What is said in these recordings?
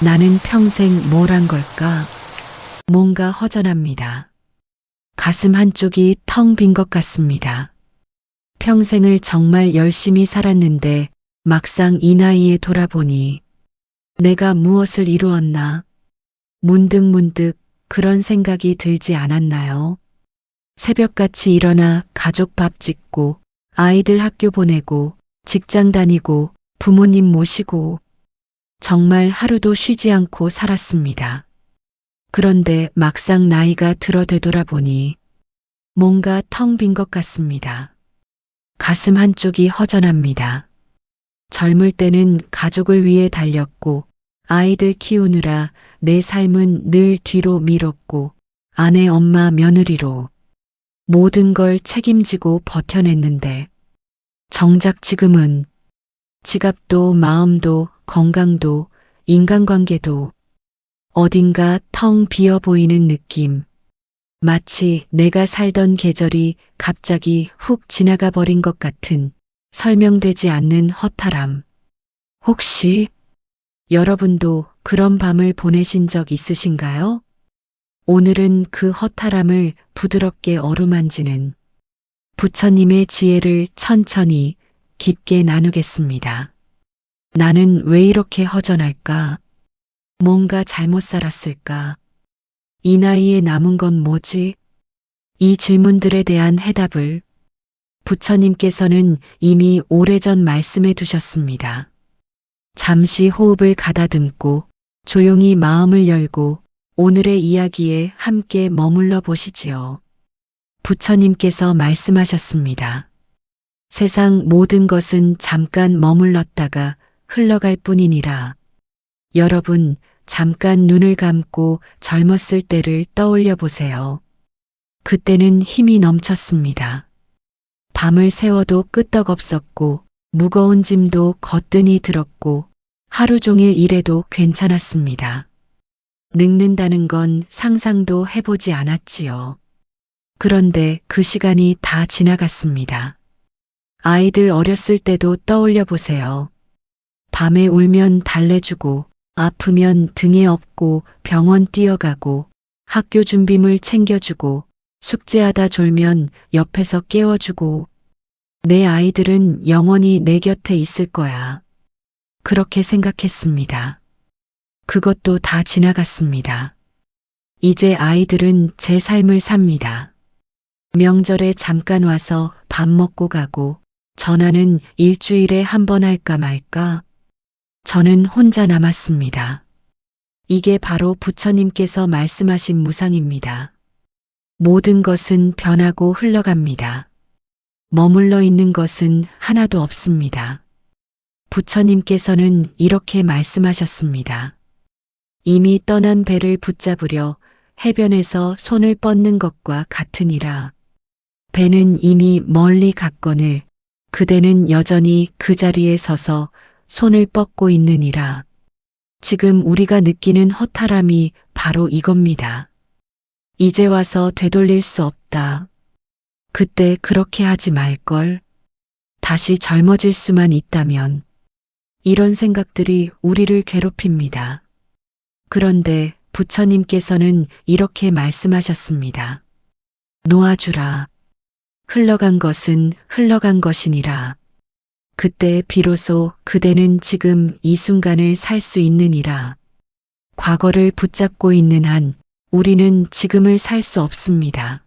나는 평생 뭘 한 걸까? 뭔가 허전합니다. 가슴 한쪽이 텅 빈 것 같습니다. 평생을 정말 열심히 살았는데 막상 이 나이에 돌아보니 내가 무엇을 이루었나? 문득 그런 생각이 들지 않았나요? 새벽같이 일어나 가족 밥 짓고 아이들 학교 보내고 직장 다니고 부모님 모시고 정말 하루도 쉬지 않고 살았습니다. 그런데 막상 나이가 들어 되돌아보니 뭔가 텅 빈 것 같습니다. 가슴 한쪽이 허전합니다. 젊을 때는 가족을 위해 달렸고 아이들 키우느라 내 삶은 늘 뒤로 미뤘고 아내, 엄마, 며느리로 모든 걸 책임지고 버텨냈는데 정작 지금은 지갑도 마음도 건강도 인간관계도 어딘가 텅 비어 보이는 느낌. 마치 내가 살던 계절이 갑자기 훅 지나가 버린 것 같은 설명되지 않는 허탈함. 혹시 여러분도 그런 밤을 보내신 적 있으신가요? 오늘은 그 허탈함을 부드럽게 어루만지는 부처님의 지혜를 천천히 깊게 나누겠습니다. 나는 왜 이렇게 허전할까? 뭔가 잘못 살았을까? 이 나이에 남은 건 뭐지? 이 질문들에 대한 해답을 부처님께서는 이미 오래전 말씀해 두셨습니다. 잠시 호흡을 가다듬고 조용히 마음을 열고 오늘의 이야기에 함께 머물러 보시지요. 부처님께서 말씀하셨습니다. 세상 모든 것은 잠깐 머물렀다가 흘러갈 뿐이니라. 여러분, 잠깐 눈을 감고 젊었을 때를 떠올려 보세요. 그때는 힘이 넘쳤습니다. 밤을 새워도 끄떡없었고 무거운 짐도 거뜬히 들었고 하루 종일 일해도 괜찮았습니다. 늙는다는 건 상상도 해보지 않았지요. 그런데 그 시간이 다 지나갔습니다. 아이들 어렸을 때도 떠올려 보세요. 밤에 울면 달래주고 아프면 등에 업고 병원 뛰어가고 학교 준비물 챙겨주고 숙제하다 졸면 옆에서 깨워주고 내 아이들은 영원히 내 곁에 있을 거야. 그렇게 생각했습니다. 그것도 다 지나갔습니다. 이제 아이들은 제 삶을 삽니다. 명절에 잠깐 와서 밥 먹고 가고 전화는 일주일에 한 번 할까 말까. 저는 혼자 남았습니다. 이게 바로 부처님께서 말씀하신 무상입니다. 모든 것은 변하고 흘러갑니다. 머물러 있는 것은 하나도 없습니다. 부처님께서는 이렇게 말씀하셨습니다. 이미 떠난 배를 붙잡으려 해변에서 손을 뻗는 것과 같으니라. 배는 이미 멀리 갔거늘 그대는 여전히 그 자리에 서서 손을 뻗고 있느니라. 지금 우리가 느끼는 허탈함이 바로 이겁니다. 이제 와서 되돌릴 수 없다. 그때 그렇게 하지 말걸. 다시 젊어질 수만 있다면. 이런 생각들이 우리를 괴롭힙니다. 그런데 부처님께서는 이렇게 말씀하셨습니다. 놓아주라. 흘러간 것은 흘러간 것이니라. 그때 비로소 그대는 지금 이 순간을 살 수 있느니라. 과거를 붙잡고 있는 한 우리는 지금을 살 수 없습니다.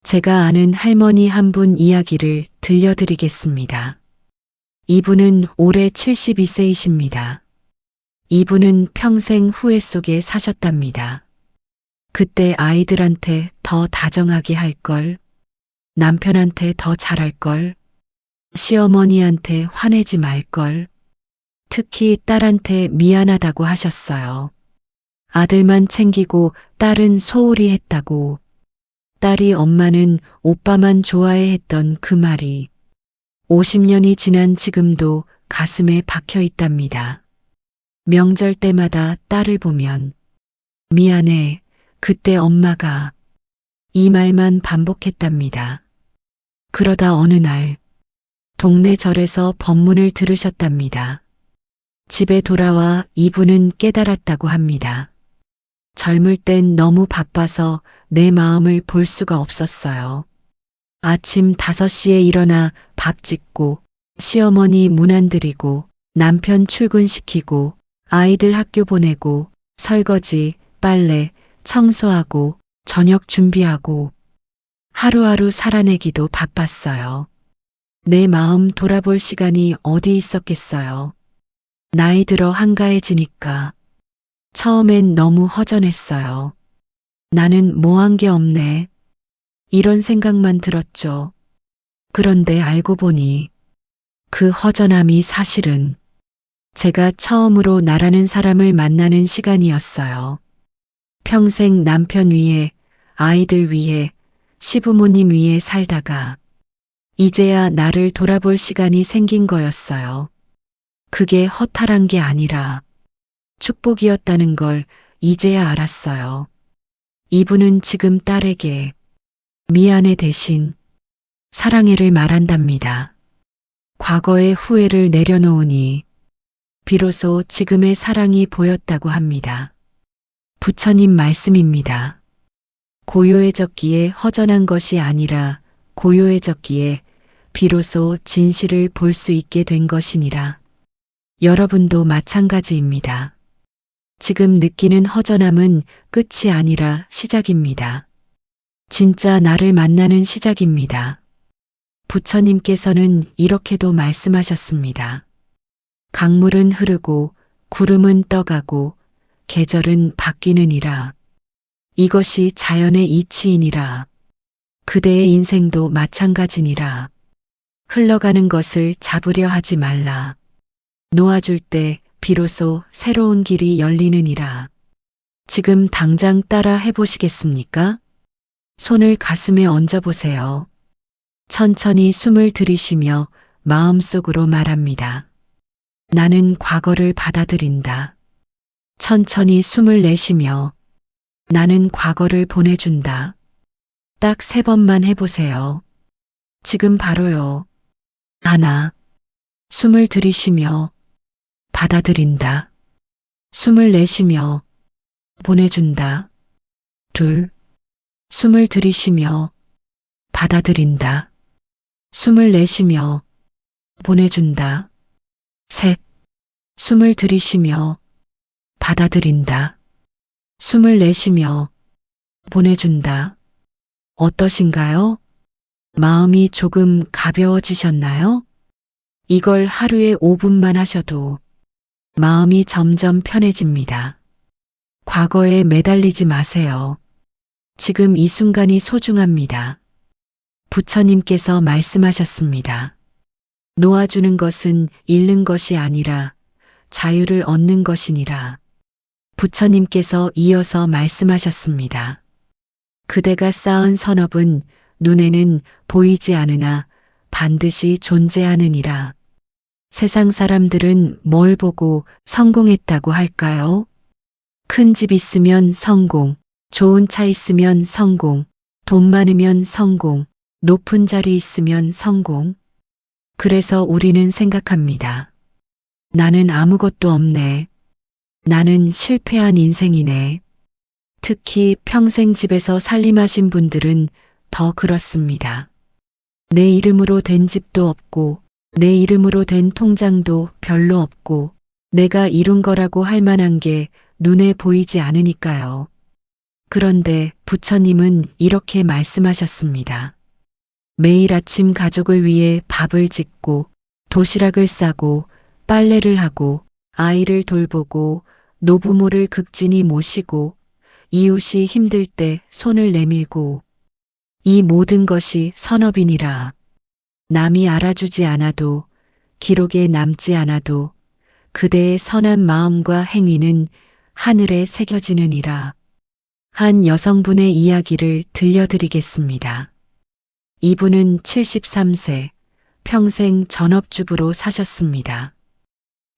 제가 아는 할머니 한 분 이야기를 들려드리겠습니다. 이분은 올해 72세이십니다. 이분은 평생 후회 속에 사셨답니다. 그때 아이들한테 더 다정하게 할 걸, 남편한테 더 잘할 걸, 시어머니한테 화내지 말 걸, 특히 딸한테 미안하다고 하셨어요. 아들만 챙기고 딸은 소홀히 했다고. 딸이 엄마는 오빠만 좋아해 했던 그 말이 50년이 지난 지금도 가슴에 박혀 있답니다. 명절 때마다 딸을 보면 미안해, 그때 엄마가 이 말만 반복했답니다. 그러다 어느 날 동네 절에서 법문을 들으셨답니다. 집에 돌아와 이분은 깨달았다고 합니다. 젊을 땐 너무 바빠서 내 마음을 볼 수가 없었어요. 아침 5시에 일어나 밥 짓고 시어머니 문 안 드리고 남편 출근시키고 아이들 학교 보내고 설거지, 빨래, 청소하고 저녁 준비하고 하루하루 살아내기도 바빴어요. 내 마음 돌아볼 시간이 어디 있었겠어요. 나이 들어 한가해지니까 처음엔 너무 허전했어요. 나는 뭐 한 게 없네. 이런 생각만 들었죠. 그런데 알고 보니 그 허전함이 사실은 제가 처음으로 나라는 사람을 만나는 시간이었어요. 평생 남편 위에, 아이들 위에, 시부모님 위에 살다가 이제야 나를 돌아볼 시간이 생긴 거였어요. 그게 허탈한 게 아니라 축복이었다는 걸 이제야 알았어요. 이분은 지금 딸에게 미안해 대신 사랑해를 말한답니다. 과거의 후회를 내려놓으니 비로소 지금의 사랑이 보였다고 합니다. 부처님 말씀입니다. 고요해졌기에 허전한 것이 아니라 고요해졌기에 비로소 진실을 볼 수 있게 된 것이니라. 여러분도 마찬가지입니다. 지금 느끼는 허전함은 끝이 아니라 시작입니다. 진짜 나를 만나는 시작입니다. 부처님께서는 이렇게도 말씀하셨습니다. 강물은 흐르고 구름은 떠가고 계절은 바뀌느니라. 이것이 자연의 이치이니라. 그대의 인생도 마찬가지니라. 흘러가는 것을 잡으려 하지 말라. 놓아줄 때 비로소 새로운 길이 열리느니라. 지금 당장 따라 해보시겠습니까? 손을 가슴에 얹어보세요. 천천히 숨을 들이쉬며 마음속으로 말합니다. 나는 과거를 받아들인다. 천천히 숨을 내쉬며 나는 과거를 보내준다. 딱 3번만 해보세요. 지금 바로요. 하나, 숨을 들이쉬며 받아들인다. 숨을 내쉬며 보내준다. 둘, 숨을 들이쉬며 받아들인다. 숨을 내쉬며 보내준다. 셋, 숨을 들이쉬며 받아들인다. 숨을 내쉬며 보내준다. 어떠신가요? 마음이 조금 가벼워지셨나요? 이걸 하루에 5분만 하셔도 마음이 점점 편해집니다. 과거에 매달리지 마세요. 지금 이 순간이 소중합니다. 부처님께서 말씀하셨습니다. 놓아주는 것은 잃는 것이 아니라 자유를 얻는 것이니라. 부처님께서 이어서 말씀하셨습니다. 그대가 쌓은 선업은 눈에는 보이지 않으나 반드시 존재하느니라. 세상 사람들은 뭘 보고 성공했다고 할까요? 큰 집 있으면 성공, 좋은 차 있으면 성공, 돈 많으면 성공, 높은 자리 있으면 성공. 그래서 우리는 생각합니다. 나는 아무것도 없네. 나는 실패한 인생이네. 특히 평생 집에서 살림하신 분들은 더 그렇습니다. 내 이름으로 된 집도 없고 내 이름으로 된 통장도 별로 없고 내가 이룬 거라고 할 만한 게 눈에 보이지 않으니까요. 그런데 부처님은 이렇게 말씀하셨습니다. 매일 아침 가족을 위해 밥을 짓고 도시락을 싸고 빨래를 하고 아이를 돌보고 노부모를 극진히 모시고 이웃이 힘들 때 손을 내밀고 이 모든 것이 선업이니라. 남이 알아주지 않아도 기록에 남지 않아도 그대의 선한 마음과 행위는 하늘에 새겨지느니라. 한 여성분의 이야기를 들려드리겠습니다. 이분은 73세, 평생 전업주부로 사셨습니다.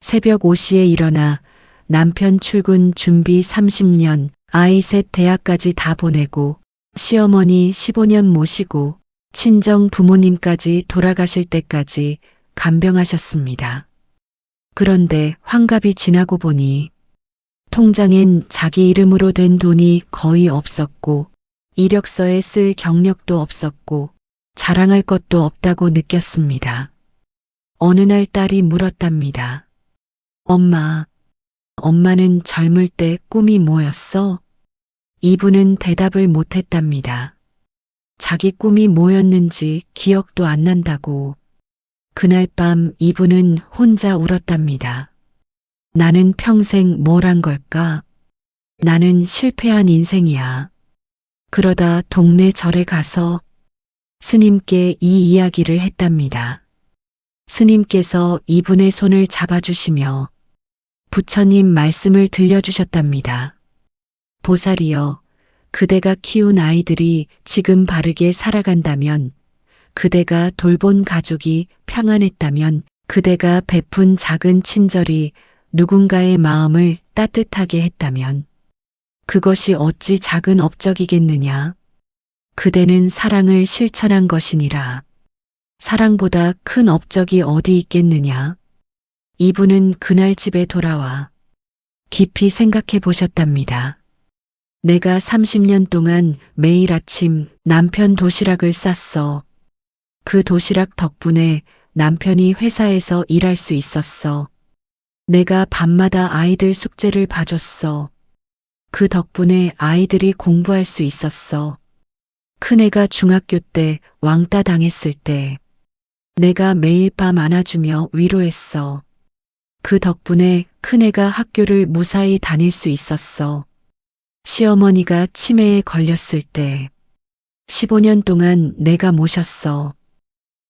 새벽 5시에 일어나 남편 출근 준비 30년, 아이 셋 대학까지 다 보내고 시어머니 15년 모시고 친정 부모님까지 돌아가실 때까지 간병하셨습니다. 그런데 환갑이 지나고 보니 통장엔 자기 이름으로 된 돈이 거의 없었고 이력서에 쓸 경력도 없었고 자랑할 것도 없다고 느꼈습니다. 어느 날 딸이 물었답니다. 엄마, 엄마는 젊을 때 꿈이 뭐였어? 이분은 대답을 못했답니다. 자기 꿈이 뭐였는지 기억도 안 난다고. 그날 밤 이분은 혼자 울었답니다. 나는 평생 뭘 한 걸까? 나는 실패한 인생이야. 그러다 동네 절에 가서 스님께 이 이야기를 했답니다. 스님께서 이분의 손을 잡아주시며 부처님 말씀을 들려주셨답니다. 보살이여, 그대가 키운 아이들이 지금 바르게 살아간다면, 그대가 돌본 가족이 평안했다면, 그대가 베푼 작은 친절이 누군가의 마음을 따뜻하게 했다면, 그것이 어찌 작은 업적이겠느냐? 그대는 사랑을 실천한 것이니라. 사랑보다 큰 업적이 어디 있겠느냐? 이분은 그날 집에 돌아와 깊이 생각해 보셨답니다. 내가 30년 동안 매일 아침 남편 도시락을 쌌어. 그 도시락 덕분에 남편이 회사에서 일할 수 있었어. 내가 밤마다 아이들 숙제를 봐줬어. 그 덕분에 아이들이 공부할 수 있었어. 큰애가 중학교 때 왕따 당했을 때 내가 매일 밤 안아주며 위로했어. 그 덕분에 큰애가 학교를 무사히 다닐 수 있었어. 시어머니가 치매에 걸렸을 때 15년 동안 내가 모셨어.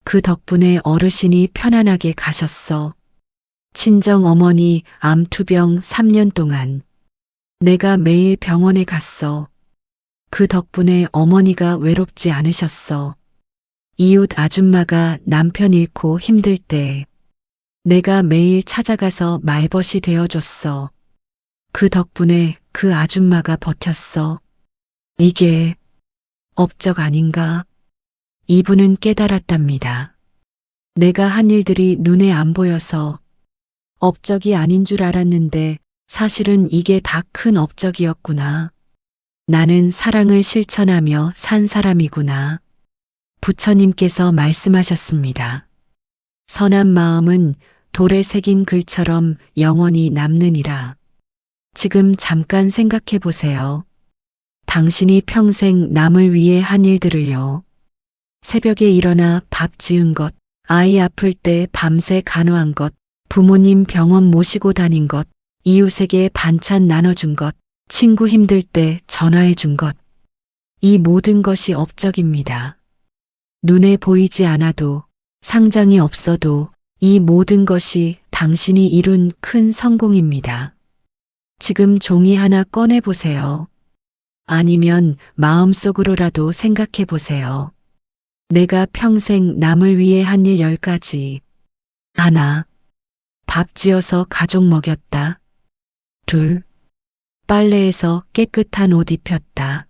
그 덕분에 어르신이 편안하게 가셨어. 친정 어머니 암투병 3년 동안 내가 매일 병원에 갔어. 그 덕분에 어머니가 외롭지 않으셨어. 이웃 아줌마가 남편 잃고 힘들 때 내가 매일 찾아가서 말벗이 되어줬어. 그 덕분에 그 아줌마가 버텼어. 이게 업적 아닌가? 이분은 깨달았답니다. 내가 한 일들이 눈에 안 보여서 업적이 아닌 줄 알았는데 사실은 이게 다 큰 업적이었구나. 나는 사랑을 실천하며 산 사람이구나. 부처님께서 말씀하셨습니다. 선한 마음은 돌에 새긴 글처럼 영원히 남느니라. 지금 잠깐 생각해 보세요. 당신이 평생 남을 위해 한 일들을요. 새벽에 일어나 밥 지은 것, 아이 아플 때 밤새 간호한 것, 부모님 병원 모시고 다닌 것, 이웃에게 반찬 나눠준 것, 친구 힘들 때 전화해 준 것. 이 모든 것이 업적입니다. 눈에 보이지 않아도, 상장이 없어도 이 모든 것이 당신이 이룬 큰 성공입니다. 지금 종이 하나 꺼내 보세요. 아니면 마음속으로라도 생각해 보세요. 내가 평생 남을 위해 한 일 10가지. 하나, 밥 지어서 가족 먹였다. 둘, 빨래해서 깨끗한 옷 입혔다.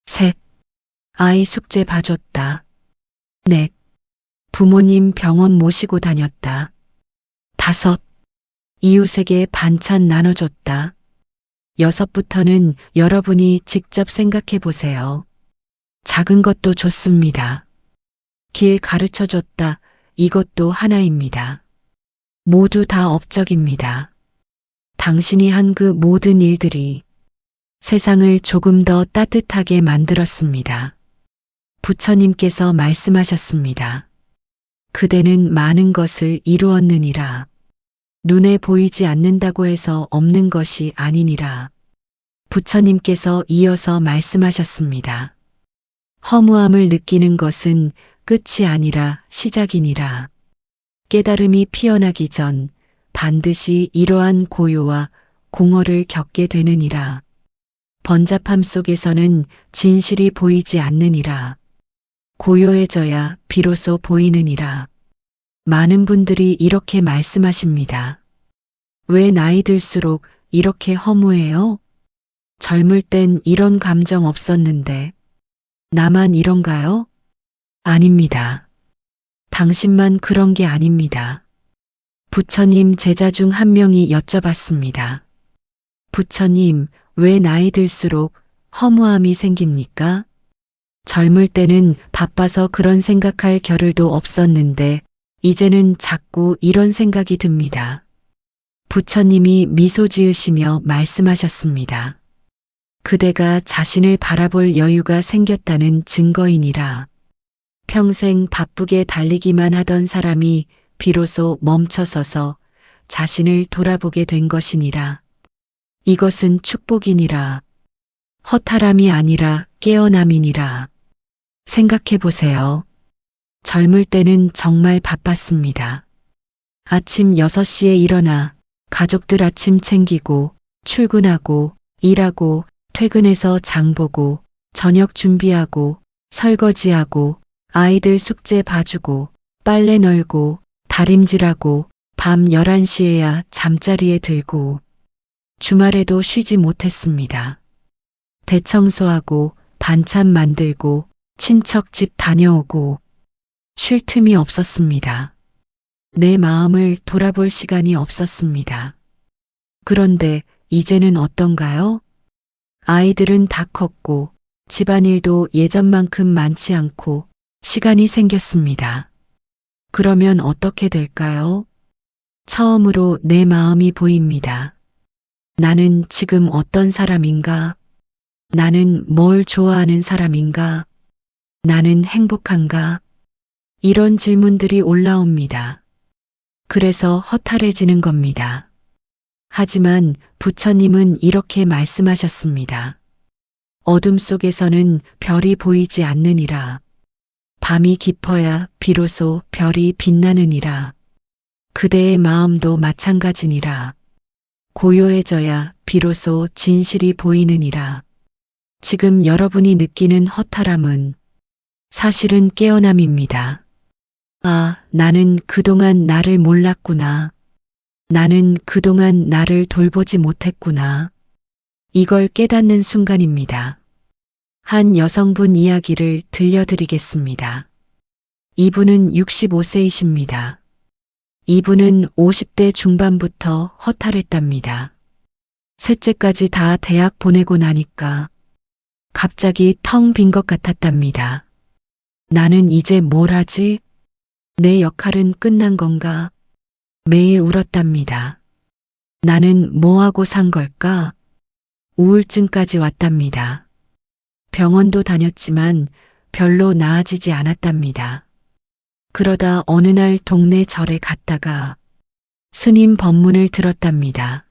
셋, 아이 숙제 봐줬다. 넷, 부모님 병원 모시고 다녔다. 다섯, 이웃에게 반찬 나눠줬다. 여섯부터는 여러분이 직접 생각해 보세요. 작은 것도 좋습니다. 길 가르쳐 줬다. 이것도 하나입니다. 모두 다 업적입니다. 당신이 한 그 모든 일들이 세상을 조금 더 따뜻하게 만들었습니다. 부처님께서 말씀하셨습니다. 그대는 많은 것을 이루었느니라. 눈에 보이지 않는다고 해서 없는 것이 아니니라. 부처님께서 이어서 말씀하셨습니다. 허무함을 느끼는 것은 끝이 아니라 시작이니라. 깨달음이 피어나기 전 반드시 이러한 고요와 공허를 겪게 되느니라. 번잡함 속에서는 진실이 보이지 않느니라. 고요해져야 비로소 보이느니라. 많은 분들이 이렇게 말씀하십니다. 왜 나이 들수록 이렇게 허무해요? 젊을 땐 이런 감정 없었는데 나만 이런가요? 아닙니다. 당신만 그런 게 아닙니다. 부처님 제자 중 한 명이 여쭤봤습니다. 부처님, 왜 나이 들수록 허무함이 생깁니까? 젊을 때는 바빠서 그런 생각할 겨를도 없었는데 이제는 자꾸 이런 생각이 듭니다. 부처님이 미소 지으시며 말씀하셨습니다. 그대가 자신을 바라볼 여유가 생겼다는 증거이니라. 평생 바쁘게 달리기만 하던 사람이 비로소 멈춰서서 자신을 돌아보게 된 것이니라. 이것은 축복이니라. 허탈함이 아니라 깨어남이니라. 생각해 보세요. 젊을 때는 정말 바빴습니다. 아침 6시에 일어나 가족들 아침 챙기고 출근하고 일하고 퇴근해서 장 보고 저녁 준비하고 설거지하고 아이들 숙제 봐주고 빨래 널고 다림질하고 밤 11시에야 잠자리에 들고 주말에도 쉬지 못했습니다. 대청소하고 반찬 만들고 친척 집 다녀오고 쉴 틈이 없었습니다. 내 마음을 돌아볼 시간이 없었습니다. 그런데 이제는 어떤가요? 아이들은 다 컸고 집안일도 예전만큼 많지 않고 시간이 생겼습니다. 그러면 어떻게 될까요? 처음으로 내 마음이 보입니다. 나는 지금 어떤 사람인가? 나는 뭘 좋아하는 사람인가? 나는 행복한가? 이런 질문들이 올라옵니다. 그래서 허탈해지는 겁니다. 하지만 부처님은 이렇게 말씀하셨습니다. 어둠 속에서는 별이 보이지 않느니라. 밤이 깊어야 비로소 별이 빛나느니라. 그대의 마음도 마찬가지니라. 고요해져야 비로소 진실이 보이느니라. 지금 여러분이 느끼는 허탈함은 사실은 깨어남입니다. 아, 나는 그동안 나를 몰랐구나. 나는 그동안 나를 돌보지 못했구나. 이걸 깨닫는 순간입니다. 한 여성분 이야기를 들려드리겠습니다. 이분은 65세이십니다. 이분은 50대 중반부터 허탈했답니다. 셋째까지 다 대학 보내고 나니까 갑자기 텅 빈 것 같았답니다. 나는 이제 뭘 하지? 내 역할은 끝난 건가? 매일 울었답니다. 나는 뭐하고 산 걸까? 우울증까지 왔답니다. 병원도 다녔지만 별로 나아지지 않았답니다. 그러다 어느 날 동네 절에 갔다가 스님 법문을 들었답니다.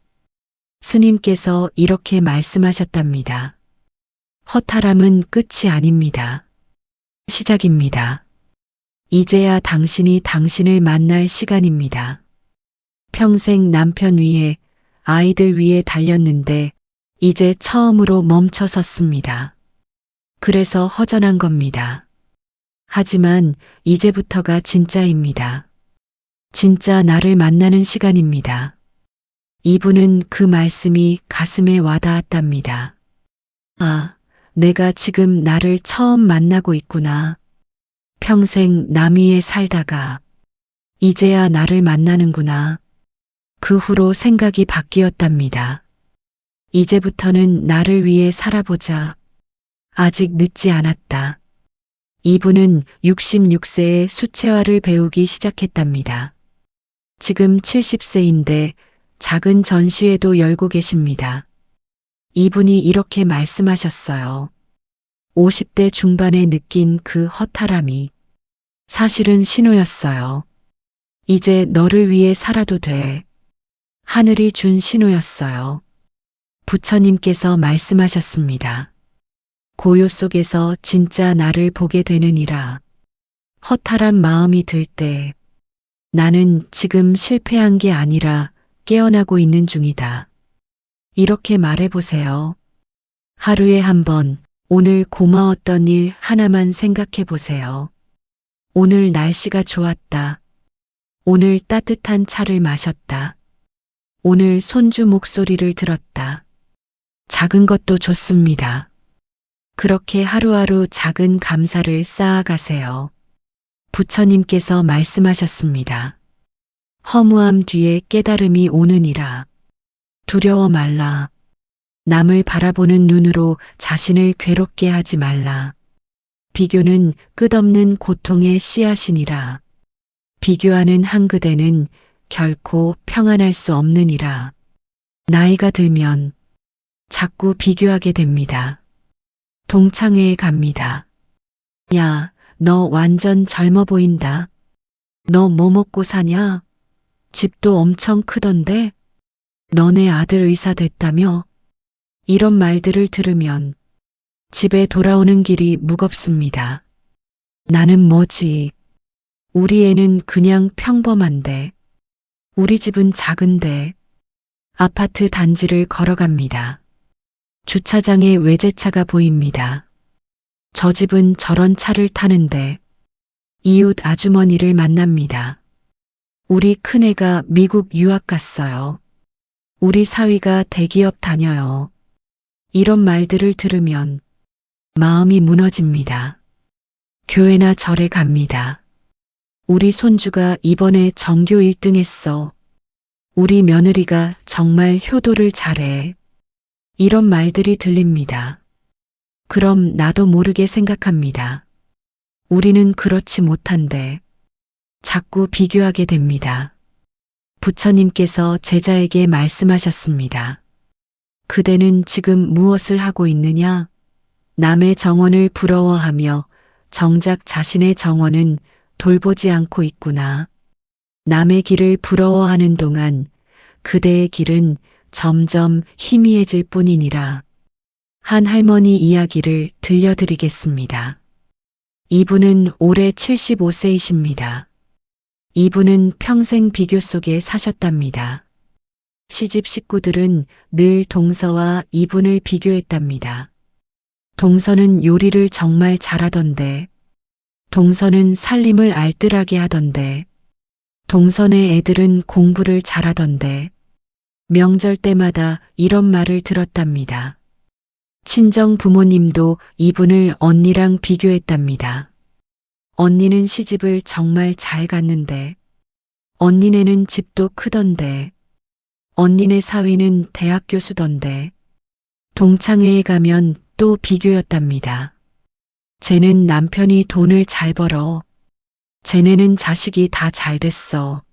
스님께서 이렇게 말씀하셨답니다. 허탈함은 끝이 아닙니다. 시작입니다. 이제야 당신이 당신을 만날 시간입니다. 평생 남편 위에 아이들 위에 달렸는데 이제 처음으로 멈춰 섰습니다. 그래서 허전한 겁니다. 하지만 이제부터가 진짜입니다. 진짜 나를 만나는 시간입니다. 이분은 그 말씀이 가슴에 와닿았답니다. 아, 내가 지금 나를 처음 만나고 있구나. 평생 남 위에 살다가 이제야 나를 만나는구나. 그 후로 생각이 바뀌었답니다. 이제부터는 나를 위해 살아보자. 아직 늦지 않았다. 이분은 66세에 수채화를 배우기 시작했답니다. 지금 70세인데 작은 전시회도 열고 계십니다. 이분이 이렇게 말씀하셨어요. 50대 중반에 느낀 그 허탈함이 사실은 신호였어요. 이제 너를 위해 살아도 돼. 하늘이 준 신호였어요. 부처님께서 말씀하셨습니다. 고요 속에서 진짜 나를 보게 되느니라. 허탈한 마음이 들 때 나는 지금 실패한 게 아니라 깨어나고 있는 중이다. 이렇게 말해보세요. 하루에 한 번 오늘 고마웠던 일 하나만 생각해 보세요. 오늘 날씨가 좋았다. 오늘 따뜻한 차를 마셨다. 오늘 손주 목소리를 들었다. 작은 것도 좋습니다. 그렇게 하루하루 작은 감사를 쌓아가세요. 부처님께서 말씀하셨습니다. 허무함 뒤에 깨달음이 오느니라. 두려워 말라. 남을 바라보는 눈으로 자신을 괴롭게 하지 말라. 비교는 끝없는 고통의 씨앗이니라. 비교하는 한 그대는 결코 평안할 수 없느니라. 나이가 들면 자꾸 비교하게 됩니다. 동창회에 갑니다. 야, 너 완전 젊어 보인다. 너 뭐 먹고 사냐? 집도 엄청 크던데? 너네 아들 의사 됐다며? 이런 말들을 들으면 집에 돌아오는 길이 무겁습니다. 나는 뭐지? 우리 애는 그냥 평범한데. 우리 집은 작은데. 아파트 단지를 걸어갑니다. 주차장에 외제차가 보입니다. 저 집은 저런 차를 타는데. 이웃 아주머니를 만납니다. 우리 큰애가 미국 유학 갔어요. 우리 사위가 대기업 다녀요. 이런 말들을 들으면 마음이 무너집니다. 교회나 절에 갑니다. 우리 손주가 이번에 전교 1등 했어. 우리 며느리가 정말 효도를 잘해. 이런 말들이 들립니다. 그럼 나도 모르게 생각합니다. 우리는 그렇지 못한데. 자꾸 비교하게 됩니다. 부처님께서 제자에게 말씀하셨습니다. 그대는 지금 무엇을 하고 있느냐? 남의 정원을 부러워하며 정작 자신의 정원은 돌보지 않고 있구나. 남의 길을 부러워하는 동안 그대의 길은 점점 희미해질 뿐이니라. 한 할머니 이야기를 들려드리겠습니다. 이분은 올해 75세이십니다. 이분은 평생 비교 속에 사셨답니다. 시집 식구들은 늘 동서와 이분을 비교했답니다. 동서는 요리를 정말 잘하던데, 동서는 살림을 알뜰하게 하던데, 동서네 애들은 공부를 잘하던데, 명절 때마다 이런 말을 들었답니다. 친정 부모님도 이분을 언니랑 비교했답니다. 언니는 시집을 정말 잘 갔는데, 언니네는 집도 크던데, 언니네 사위는 대학 교수던데, 동창회에 가면 또 비교였답니다. 쟤는 남편이 돈을 잘 벌어. 쟤네는 자식이 다 잘 됐어.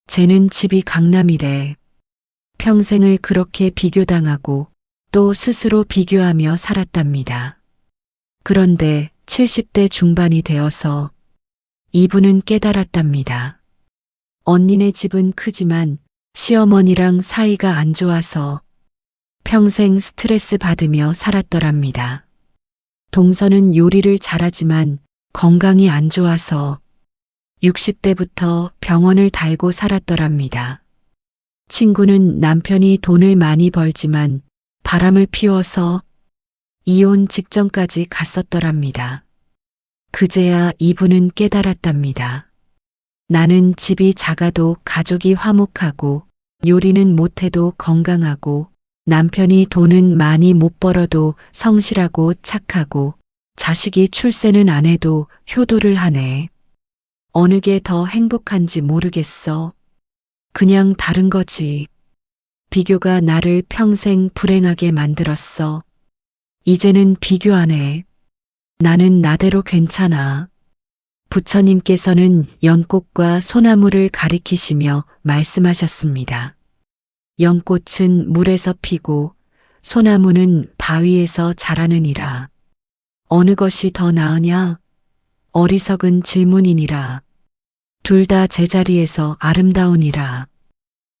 쟤는 집이 강남이래. 평생을 그렇게 비교당하고 또 스스로 비교하며 살았답니다. 그런데 70대 중반이 되어서 이분은 깨달았답니다. 언니네 집은 크지만 시어머니랑 사이가 안 좋아서 평생 스트레스 받으며 살았더랍니다. 동서는 요리를 잘하지만 건강이 안 좋아서 60대부터 병원을 달고 살았더랍니다. 친구는 남편이 돈을 많이 벌지만 바람을 피워서 이혼 직전까지 갔었더랍니다. 그제야 이분은 깨달았답니다. 나는 집이 작아도 가족이 화목하고 요리는 못해도 건강하고 남편이 돈은 많이 못 벌어도 성실하고 착하고 자식이 출세는 안 해도 효도를 하네. 어느 게 더 행복한지 모르겠어. 그냥 다른 거지. 비교가 나를 평생 불행하게 만들었어. 이제는 비교 안 해. 나는 나대로 괜찮아. 부처님께서는 연꽃과 소나무를 가리키시며 말씀하셨습니다. 연꽃은 물에서 피고 소나무는 바위에서 자라느니라. 어느 것이 더 나으냐? 어리석은 질문이니라. 둘 다 제자리에서 아름다우니라.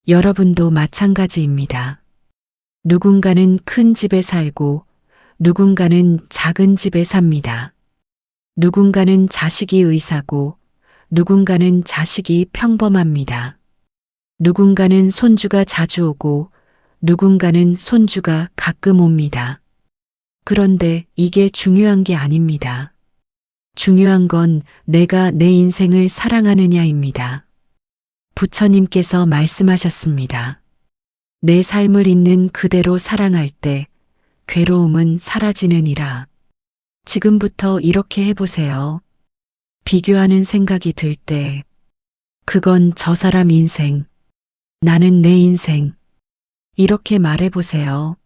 여러분도 마찬가지입니다. 누군가는 큰 집에 살고 누군가는 작은 집에 삽니다. 누군가는 자식이 의사고 누군가는 자식이 평범합니다. 누군가는 손주가 자주 오고 누군가는 손주가 가끔 옵니다. 그런데 이게 중요한 게 아닙니다. 중요한 건 내가 내 인생을 사랑하느냐입니다. 부처님께서 말씀하셨습니다. 내 삶을 있는 그대로 사랑할 때 괴로움은 사라지느니라. 지금부터 이렇게 해보세요. 비교하는 생각이 들 때, 그건 저 사람 인생. 나는 내 인생. 이렇게 말해보세요.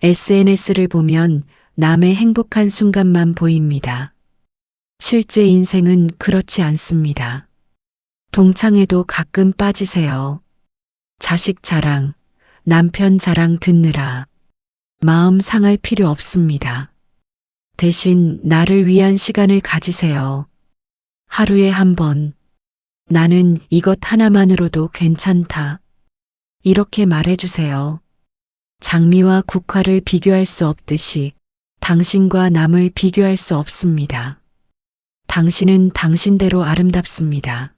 SNS를 보면 남의 행복한 순간만 보입니다. 실제 인생은 그렇지 않습니다. 동창회도 가끔 빠지세요. 자식 자랑, 남편 자랑 듣느라 마음 상할 필요 없습니다. 대신 나를 위한 시간을 가지세요. 하루에 한 번, 나는 이것 하나만으로도 괜찮다. 이렇게 말해주세요. 장미와 국화를 비교할 수 없듯이 당신과 남을 비교할 수 없습니다. 당신은 당신대로 아름답습니다.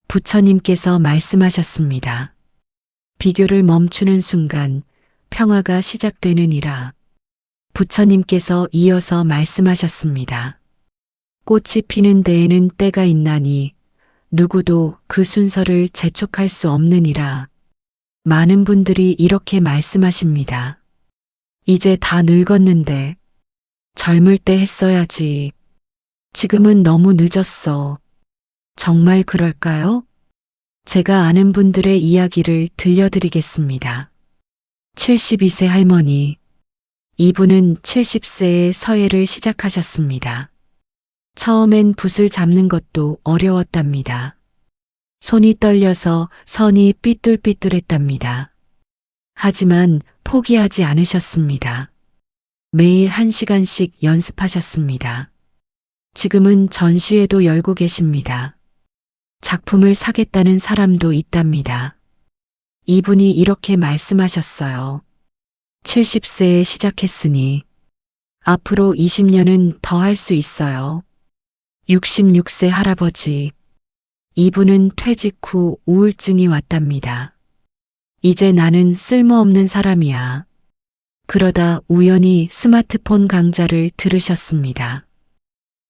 부처님께서 말씀하셨습니다. 비교를 멈추는 순간 평화가 시작되느니라. 부처님께서 이어서 말씀하셨습니다. 꽃이 피는 데에는 때가 있나니 누구도 그 순서를 재촉할 수 없느니라. 많은 분들이 이렇게 말씀하십니다. 이제 다 늙었는데 젊을 때 했어야지. 지금은 너무 늦었어. 정말 그럴까요? 제가 아는 분들의 이야기를 들려드리겠습니다. 72세 할머니. 이분은 70세에 서예를 시작하셨습니다. 처음엔 붓을 잡는 것도 어려웠답니다. 손이 떨려서 선이 삐뚤삐뚤했답니다. 하지만 포기하지 않으셨습니다. 매일 1시간씩 연습하셨습니다. 지금은 전시회도 열고 계십니다. 작품을 사겠다는 사람도 있답니다. 이분이 이렇게 말씀하셨어요. 70세에 시작했으니 앞으로 20년은 더 할 수 있어요. 66세 할아버지. 이분은 퇴직 후 우울증이 왔답니다. 이제 나는 쓸모없는 사람이야. 그러다 우연히 스마트폰 강좌를 들으셨습니다.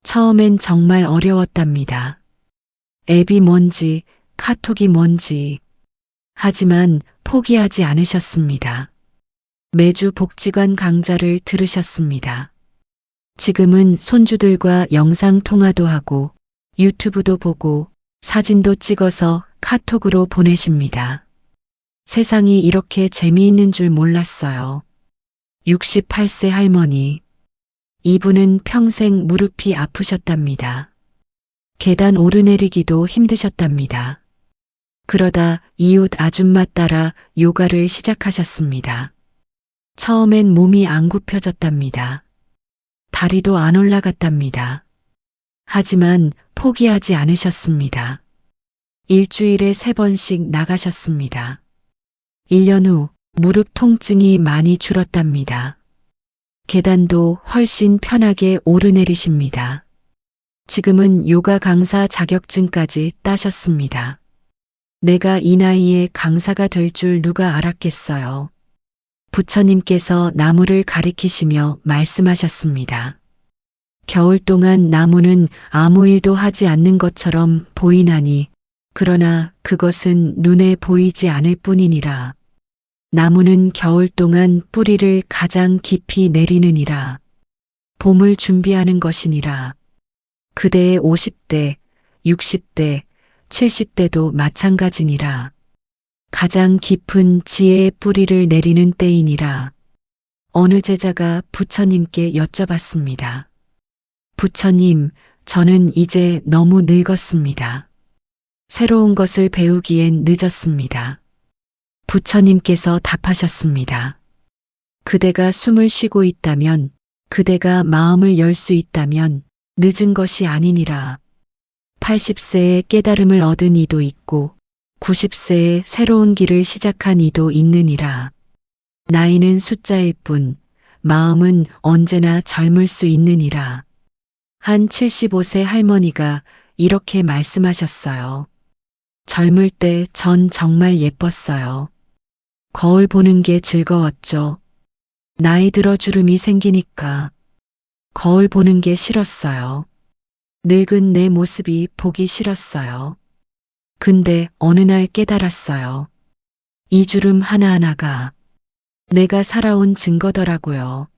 처음엔 정말 어려웠답니다. 앱이 뭔지, 카톡이 뭔지. 하지만 포기하지 않으셨습니다. 매주 복지관 강좌를 들으셨습니다. 지금은 손주들과 영상 통화도 하고 유튜브도 보고 사진도 찍어서 카톡으로 보내십니다. 세상이 이렇게 재미있는 줄 몰랐어요. 68세 할머니. 이분은 평생 무릎이 아프셨답니다. 계단 오르내리기도 힘드셨답니다. 그러다 이웃 아줌마 따라 요가를 시작하셨습니다. 처음엔 몸이 안 굽혀졌답니다. 다리도 안 올라갔답니다. 하지만 포기하지 않으셨습니다. 일주일에 3번씩 나가셨습니다. 1년 후 무릎 통증이 많이 줄었답니다. 계단도 훨씬 편하게 오르내리십니다. 지금은 요가 강사 자격증까지 따셨습니다. 내가 이 나이에 강사가 될 줄 누가 알았겠어요. 부처님께서 나무를 가리키시며 말씀하셨습니다. 겨울 동안 나무는 아무 일도 하지 않는 것처럼 보이나니 그러나 그것은 눈에 보이지 않을 뿐이니라. 나무는 겨울 동안 뿌리를 가장 깊이 내리느니라. 봄을 준비하는 것이니라. 그대의 50대, 60대, 70대도 마찬가지니라. 가장 깊은 지혜의 뿌리를 내리는 때이니라. 어느 제자가 부처님께 여쭤봤습니다. 부처님, 저는 이제 너무 늙었습니다. 새로운 것을 배우기엔 늦었습니다. 부처님께서 답하셨습니다. 그대가 숨을 쉬고 있다면, 그대가 마음을 열 수 있다면 늦은 것이 아니니라. 80세에 깨달음을 얻은 이도 있고 90세에 새로운 길을 시작한 이도 있느니라. 나이는 숫자일 뿐 마음은 언제나 젊을 수 있느니라. 한 75세 할머니가 이렇게 말씀하셨어요. 젊을 때 전 정말 예뻤어요. 거울 보는 게 즐거웠죠. 나이 들어 주름이 생기니까 거울 보는 게 싫었어요. 늙은 내 모습이 보기 싫었어요. 근데 어느 날 깨달았어요. 이 주름 하나하나가 내가 살아온 증거더라고요.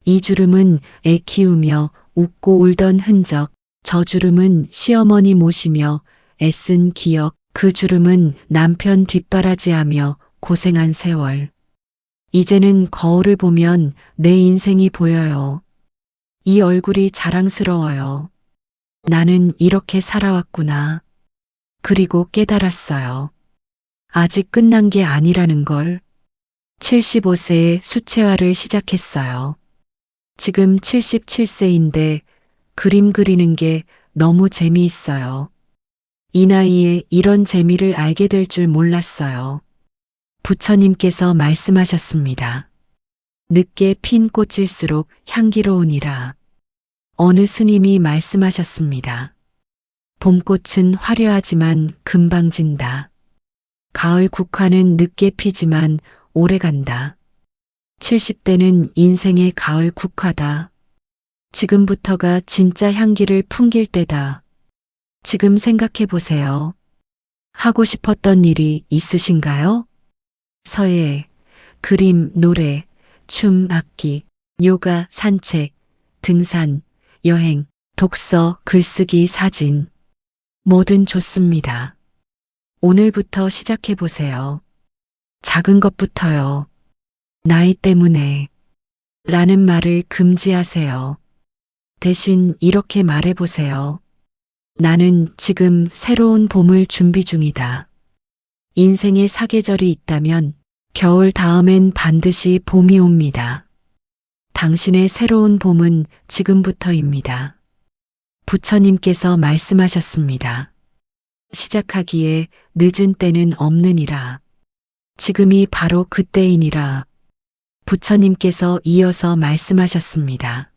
이 주름은 애 키우며 웃고 울던 흔적, 저 주름은 시어머니 모시며 애쓴 기억, 그 주름은 남편 뒷바라지하며 고생한 세월. 이제는 거울을 보면 내 인생이 보여요. 이 얼굴이 자랑스러워요. 나는 이렇게 살아왔구나. 그리고 깨달았어요. 아직 끝난 게 아니라는 걸. 75세에 수채화를 시작했어요. 지금 77세인데 그림 그리는 게 너무 재미있어요. 이 나이에 이런 재미를 알게 될 줄 몰랐어요. 부처님께서 말씀하셨습니다. 늦게 핀 꽃일수록 향기로우니라. 어느 스님이 말씀하셨습니다. 봄꽃은 화려하지만 금방 진다. 가을 국화는 늦게 피지만 오래 간다. 70대는 인생의 가을 국화다. 지금부터가 진짜 향기를 풍길 때다. 지금 생각해 보세요. 하고 싶었던 일이 있으신가요? 서예, 그림, 노래, 춤, 악기, 요가, 산책, 등산, 여행, 독서, 글쓰기, 사진. 뭐든 좋습니다. 오늘부터 시작해 보세요. 작은 것부터요. 나이 때문에 라는 말을 금지하세요. 대신 이렇게 말해 보세요. 나는 지금 새로운 봄을 준비 중이다. 인생의 사계절이 있다면 겨울 다음엔 반드시 봄이 옵니다. 당신의 새로운 봄은 지금부터입니다. 부처님께서 말씀하셨습니다. 시작하기에 늦은 때는 없느니라. 지금이 바로 그때이니라. 부처님께서 이어서 말씀하셨습니다.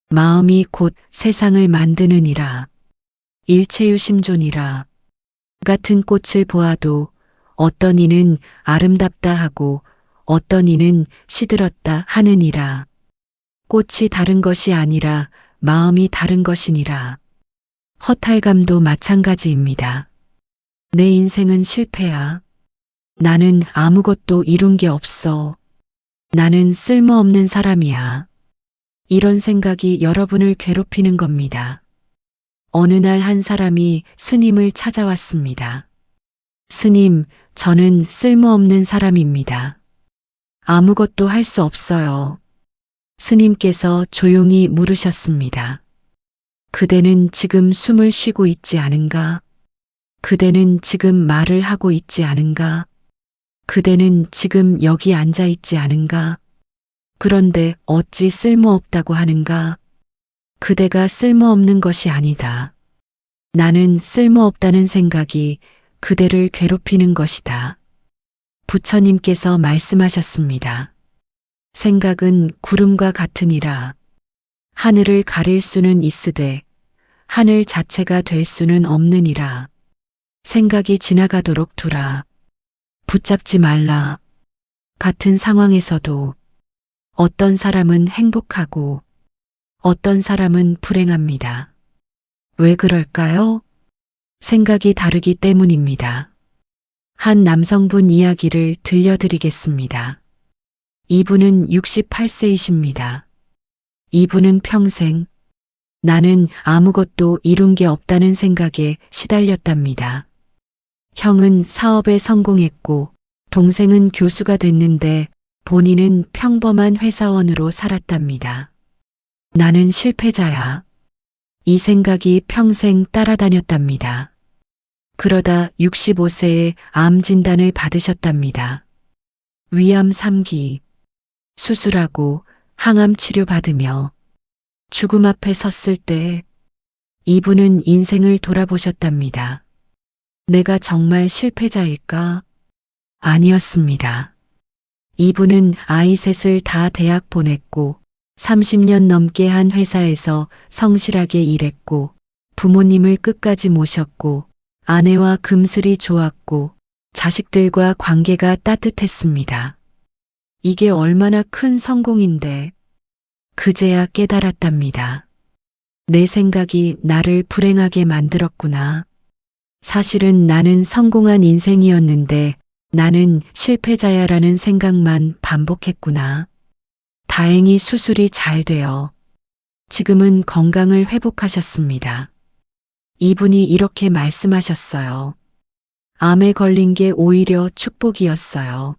마음이 곧 세상을 만드느니라. 일체유심존이라. 같은 꽃을 보아도 어떤 이는 아름답다 하고 어떤 이는 시들었다 하느니라. 꽃이 다른 것이 아니라 마음이 다른 것이니라. 허탈감도 마찬가지입니다. 내 인생은 실패야. 나는 아무것도 이룬 게 없어. 나는 쓸모없는 사람이야. 이런 생각이 여러분을 괴롭히는 겁니다. 어느 날 한 사람이 스님을 찾아왔습니다. 스님, 저는 쓸모없는 사람입니다. 아무것도 할 수 없어요. 스님께서 조용히 물으셨습니다. 그대는 지금 숨을 쉬고 있지 않은가? 그대는 지금 말을 하고 있지 않은가? 그대는 지금 여기 앉아 있지 않은가? 그런데 어찌 쓸모없다고 하는가? 그대가 쓸모없는 것이 아니다. 나는 쓸모없다는 생각이 그대를 괴롭히는 것이다. 부처님께서 말씀하셨습니다. 생각은 구름과 같으니라. 하늘을 가릴 수는 있으되 하늘 자체가 될 수는 없느니라. 생각이 지나가도록 두라. 붙잡지 말라. 같은 상황에서도 어떤 사람은 행복하고 어떤 사람은 불행합니다. 왜 그럴까요? 생각이 다르기 때문입니다. 한 남성분 이야기를 들려드리겠습니다. 이분은 68세이십니다. 이분은 평생 나는 아무것도 이룬 게 없다는 생각에 시달렸답니다. 형은 사업에 성공했고 동생은 교수가 됐는데 본인은 평범한 회사원으로 살았답니다. 나는 실패자야. 이 생각이 평생 따라다녔답니다. 그러다 65세에 암 진단을 받으셨답니다. 위암 3기, 수술하고 항암 치료 받으며 죽음 앞에 섰을 때 이분은 인생을 돌아보셨답니다. 내가 정말 실패자일까? 아니었습니다. 이분은 아이 셋을 다 대학 보냈고 30년 넘게 한 회사에서 성실하게 일했고 부모님을 끝까지 모셨고 아내와 금슬이 좋았고 자식들과 관계가 따뜻했습니다. 이게 얼마나 큰 성공인데 그제야 깨달았답니다. 내 생각이 나를 불행하게 만들었구나. 사실은 나는 성공한 인생이었는데 나는 실패자야라는 생각만 반복했구나. 다행히 수술이 잘 되어 지금은 건강을 회복하셨습니다. 이분이 이렇게 말씀하셨어요. 암에 걸린 게 오히려 축복이었어요.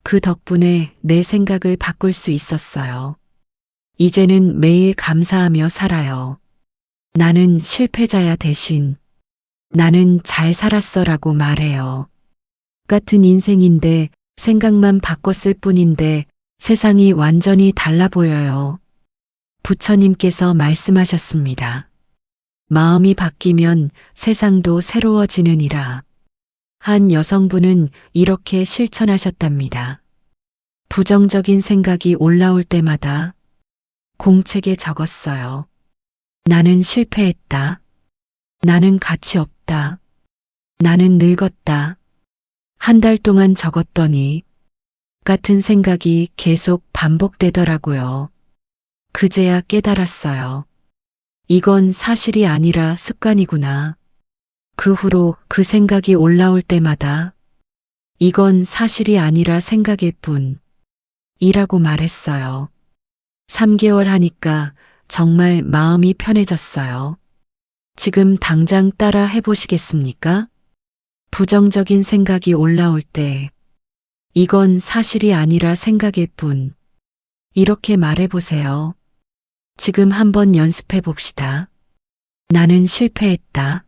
그 덕분에 내 생각을 바꿀 수 있었어요. 이제는 매일 감사하며 살아요. 나는 실패자야 대신 나는 잘 살았어라고 말해요. 같은 인생인데 생각만 바꿨을 뿐인데 세상이 완전히 달라 보여요. 부처님께서 말씀하셨습니다. 마음이 바뀌면 세상도 새로워지느니라. 한 여성분은 이렇게 실천하셨답니다. 부정적인 생각이 올라올 때마다 공책에 적었어요. 나는 실패했다. 나는 가치 없다. 나는 늙었다. 한 달 동안 적었더니 같은 생각이 계속 반복되더라고요. 그제야 깨달았어요. 이건 사실이 아니라 습관이구나. 그 후로 그 생각이 올라올 때마다 이건 사실이 아니라 생각일 뿐 이라고 말했어요. 3개월 하니까 정말 마음이 편해졌어요. 지금 당장 따라 해보시겠습니까? 부정적인 생각이 올라올 때 이건 사실이 아니라 생각일 뿐 이렇게 말해보세요. 지금 한번 연습해 봅시다. 나는 실패했다.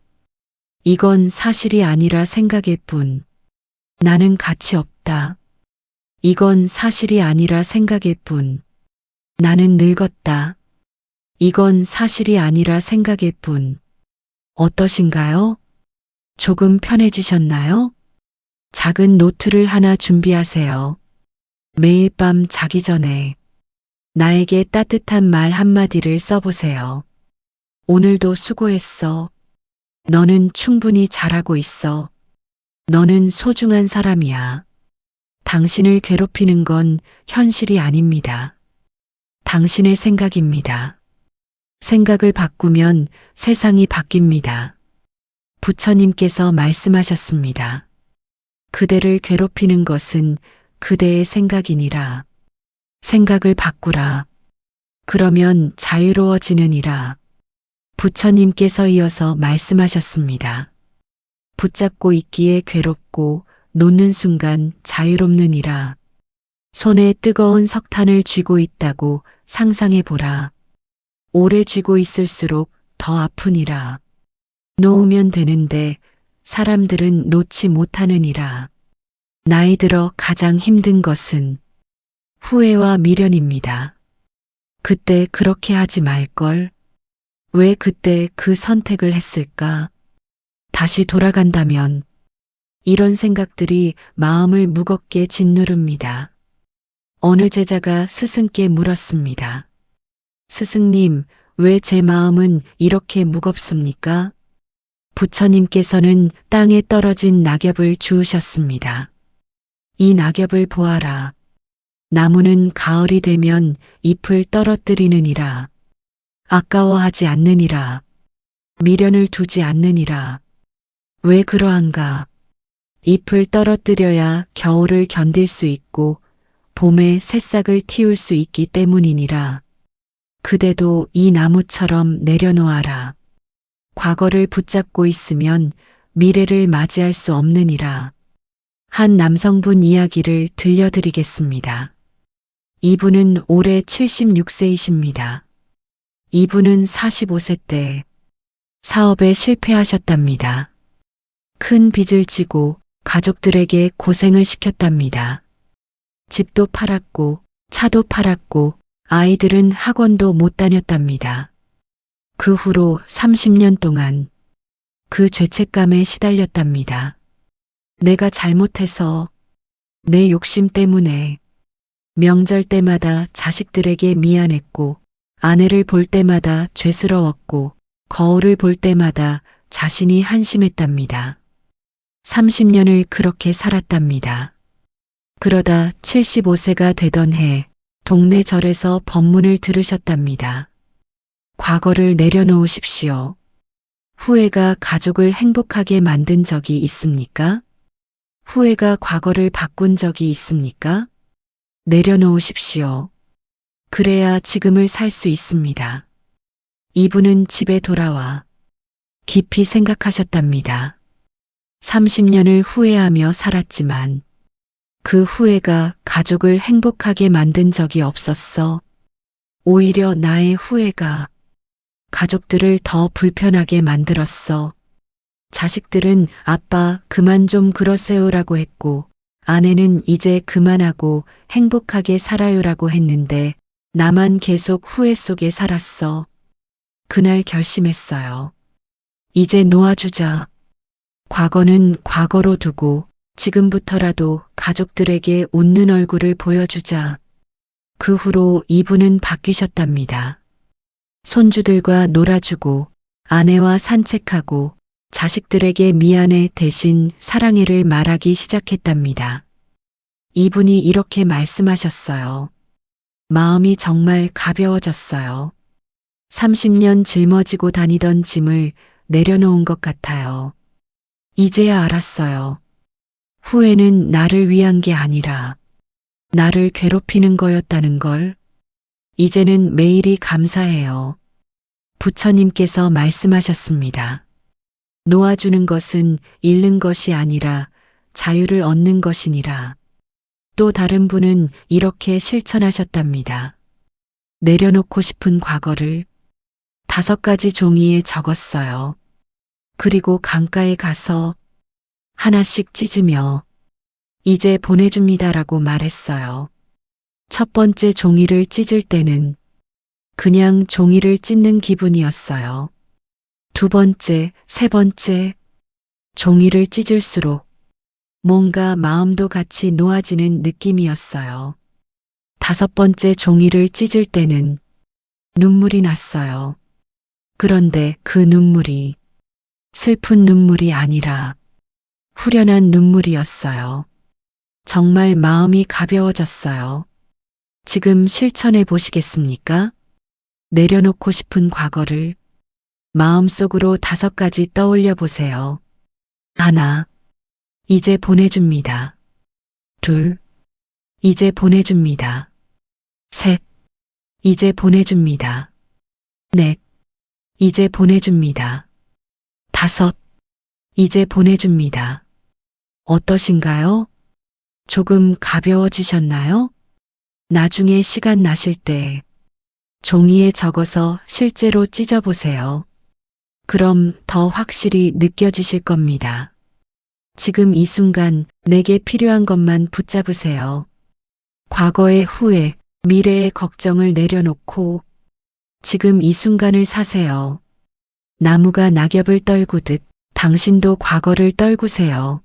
이건 사실이 아니라 생각일 뿐 나는 가치 없다. 이건 사실이 아니라 생각일 뿐 나는 늙었다. 이건 사실이 아니라 생각일 뿐 어떠신가요? 조금 편해지셨나요? 작은 노트를 하나 준비하세요. 매일 밤 자기 전에 나에게 따뜻한 말 한마디를 써보세요. 오늘도 수고했어. 너는 충분히 잘하고 있어. 너는 소중한 사람이야. 당신을 괴롭히는 건 현실이 아닙니다. 당신의 생각입니다. 생각을 바꾸면 세상이 바뀝니다. 부처님께서 말씀하셨습니다. 그대를 괴롭히는 것은 그대의 생각이니라. 생각을 바꾸라. 그러면 자유로워지느니라. 부처님께서 이어서 말씀하셨습니다. 붙잡고 있기에 괴롭고 놓는 순간 자유롭느니라. 손에 뜨거운 석탄을 쥐고 있다고 상상해 보라. 오래 쥐고 있을수록 더 아프니라. 놓으면 되는데 사람들은 놓지 못하느니라. 나이 들어 가장 힘든 것은 후회와 미련입니다. 그때 그렇게 하지 말걸. 왜 그때 그 선택을 했을까? 다시 돌아간다면 이런 생각들이 마음을 무겁게 짓누릅니다. 어느 제자가 스승께 물었습니다. 스승님, 왜 제 마음은 이렇게 무겁습니까? 부처님께서는 땅에 떨어진 낙엽을 주우셨습니다. 이 낙엽을 보아라. 나무는 가을이 되면 잎을 떨어뜨리느니라. 아까워하지 않느니라. 미련을 두지 않느니라. 왜 그러한가? 잎을 떨어뜨려야 겨울을 견딜 수 있고 봄에 새싹을 틔울 수 있기 때문이니라. 그대도 이 나무처럼 내려놓아라. 과거를 붙잡고 있으면 미래를 맞이할 수 없느니라. 한 남성분 이야기를 들려드리겠습니다. 이분은 올해 76세이십니다. 이분은 45세 때 사업에 실패하셨답니다. 큰 빚을 지고 가족들에게 고생을 시켰답니다. 집도 팔았고 차도 팔았고 아이들은 학원도 못 다녔답니다. 그 후로 30년 동안 그 죄책감에 시달렸답니다. 내가 잘못해서 내 욕심 때문에 명절 때마다 자식들에게 미안했고 아내를 볼 때마다 죄스러웠고 거울을 볼 때마다 자신이 한심했답니다. 30년을 그렇게 살았답니다. 그러다 75세가 되던 해 동네 절에서 법문을 들으셨답니다. 과거를 내려놓으십시오. 후회가 가족을 행복하게 만든 적이 있습니까? 후회가 과거를 바꾼 적이 있습니까? 내려놓으십시오. 그래야 지금을 살 수 있습니다. 이분은 집에 돌아와 깊이 생각하셨답니다. 30년을 후회하며 살았지만 그 후회가 가족을 행복하게 만든 적이 없었어. 오히려 나의 후회가 가족들을 더 불편하게 만들었어. 자식들은 아빠 그만 좀 그러세요라고 했고 아내는 이제 그만하고 행복하게 살아요라고 했는데 나만 계속 후회 속에 살았어. 그날 결심했어요. 이제 놓아주자. 과거는 과거로 두고 지금부터라도 가족들에게 웃는 얼굴을 보여주자. 그 후로 이분은 바뀌셨답니다. 손주들과 놀아주고 아내와 산책하고 자식들에게 미안해 대신 사랑해를 말하기 시작했답니다. 이분이 이렇게 말씀하셨어요. 마음이 정말 가벼워졌어요. 30년 짊어지고 다니던 짐을 내려놓은 것 같아요. 이제야 알았어요. 후회는 나를 위한 게 아니라 나를 괴롭히는 거였다는 걸. 이제는 매일이 감사해요. 부처님께서 말씀하셨습니다. 놓아주는 것은 잃는 것이 아니라 자유를 얻는 것이니라. 또 다른 분은 이렇게 실천하셨답니다. 내려놓고 싶은 과거를 5가지 종이에 적었어요. 그리고 강가에 가서 하나씩 찢으며 이제 보내줍니다라고 말했어요. 첫 번째 종이를 찢을 때는 그냥 종이를 찢는 기분이었어요. 두 번째, 세 번째, 종이를 찢을수록 뭔가 마음도 같이 놓아지는 느낌이었어요. 5번째 종이를 찢을 때는 눈물이 났어요. 그런데 그 눈물이 슬픈 눈물이 아니라 후련한 눈물이었어요. 정말 마음이 가벼워졌어요. 지금 실천해 보시겠습니까? 내려놓고 싶은 과거를 마음속으로 5가지 떠올려 보세요. 하나, 이제 보내줍니다. 둘, 이제 보내줍니다. 셋, 이제 보내줍니다. 넷, 이제 보내줍니다. 5, 이제 보내줍니다. 어떠신가요? 조금 가벼워지셨나요? 나중에 시간 나실 때 종이에 적어서 실제로 찢어보세요. 그럼 더 확실히 느껴지실 겁니다. 지금 이 순간 내게 필요한 것만 붙잡으세요. 과거의 후회, 미래의 걱정을 내려놓고 지금 이 순간을 사세요. 나무가 낙엽을 떨구듯 당신도 과거를 떨구세요.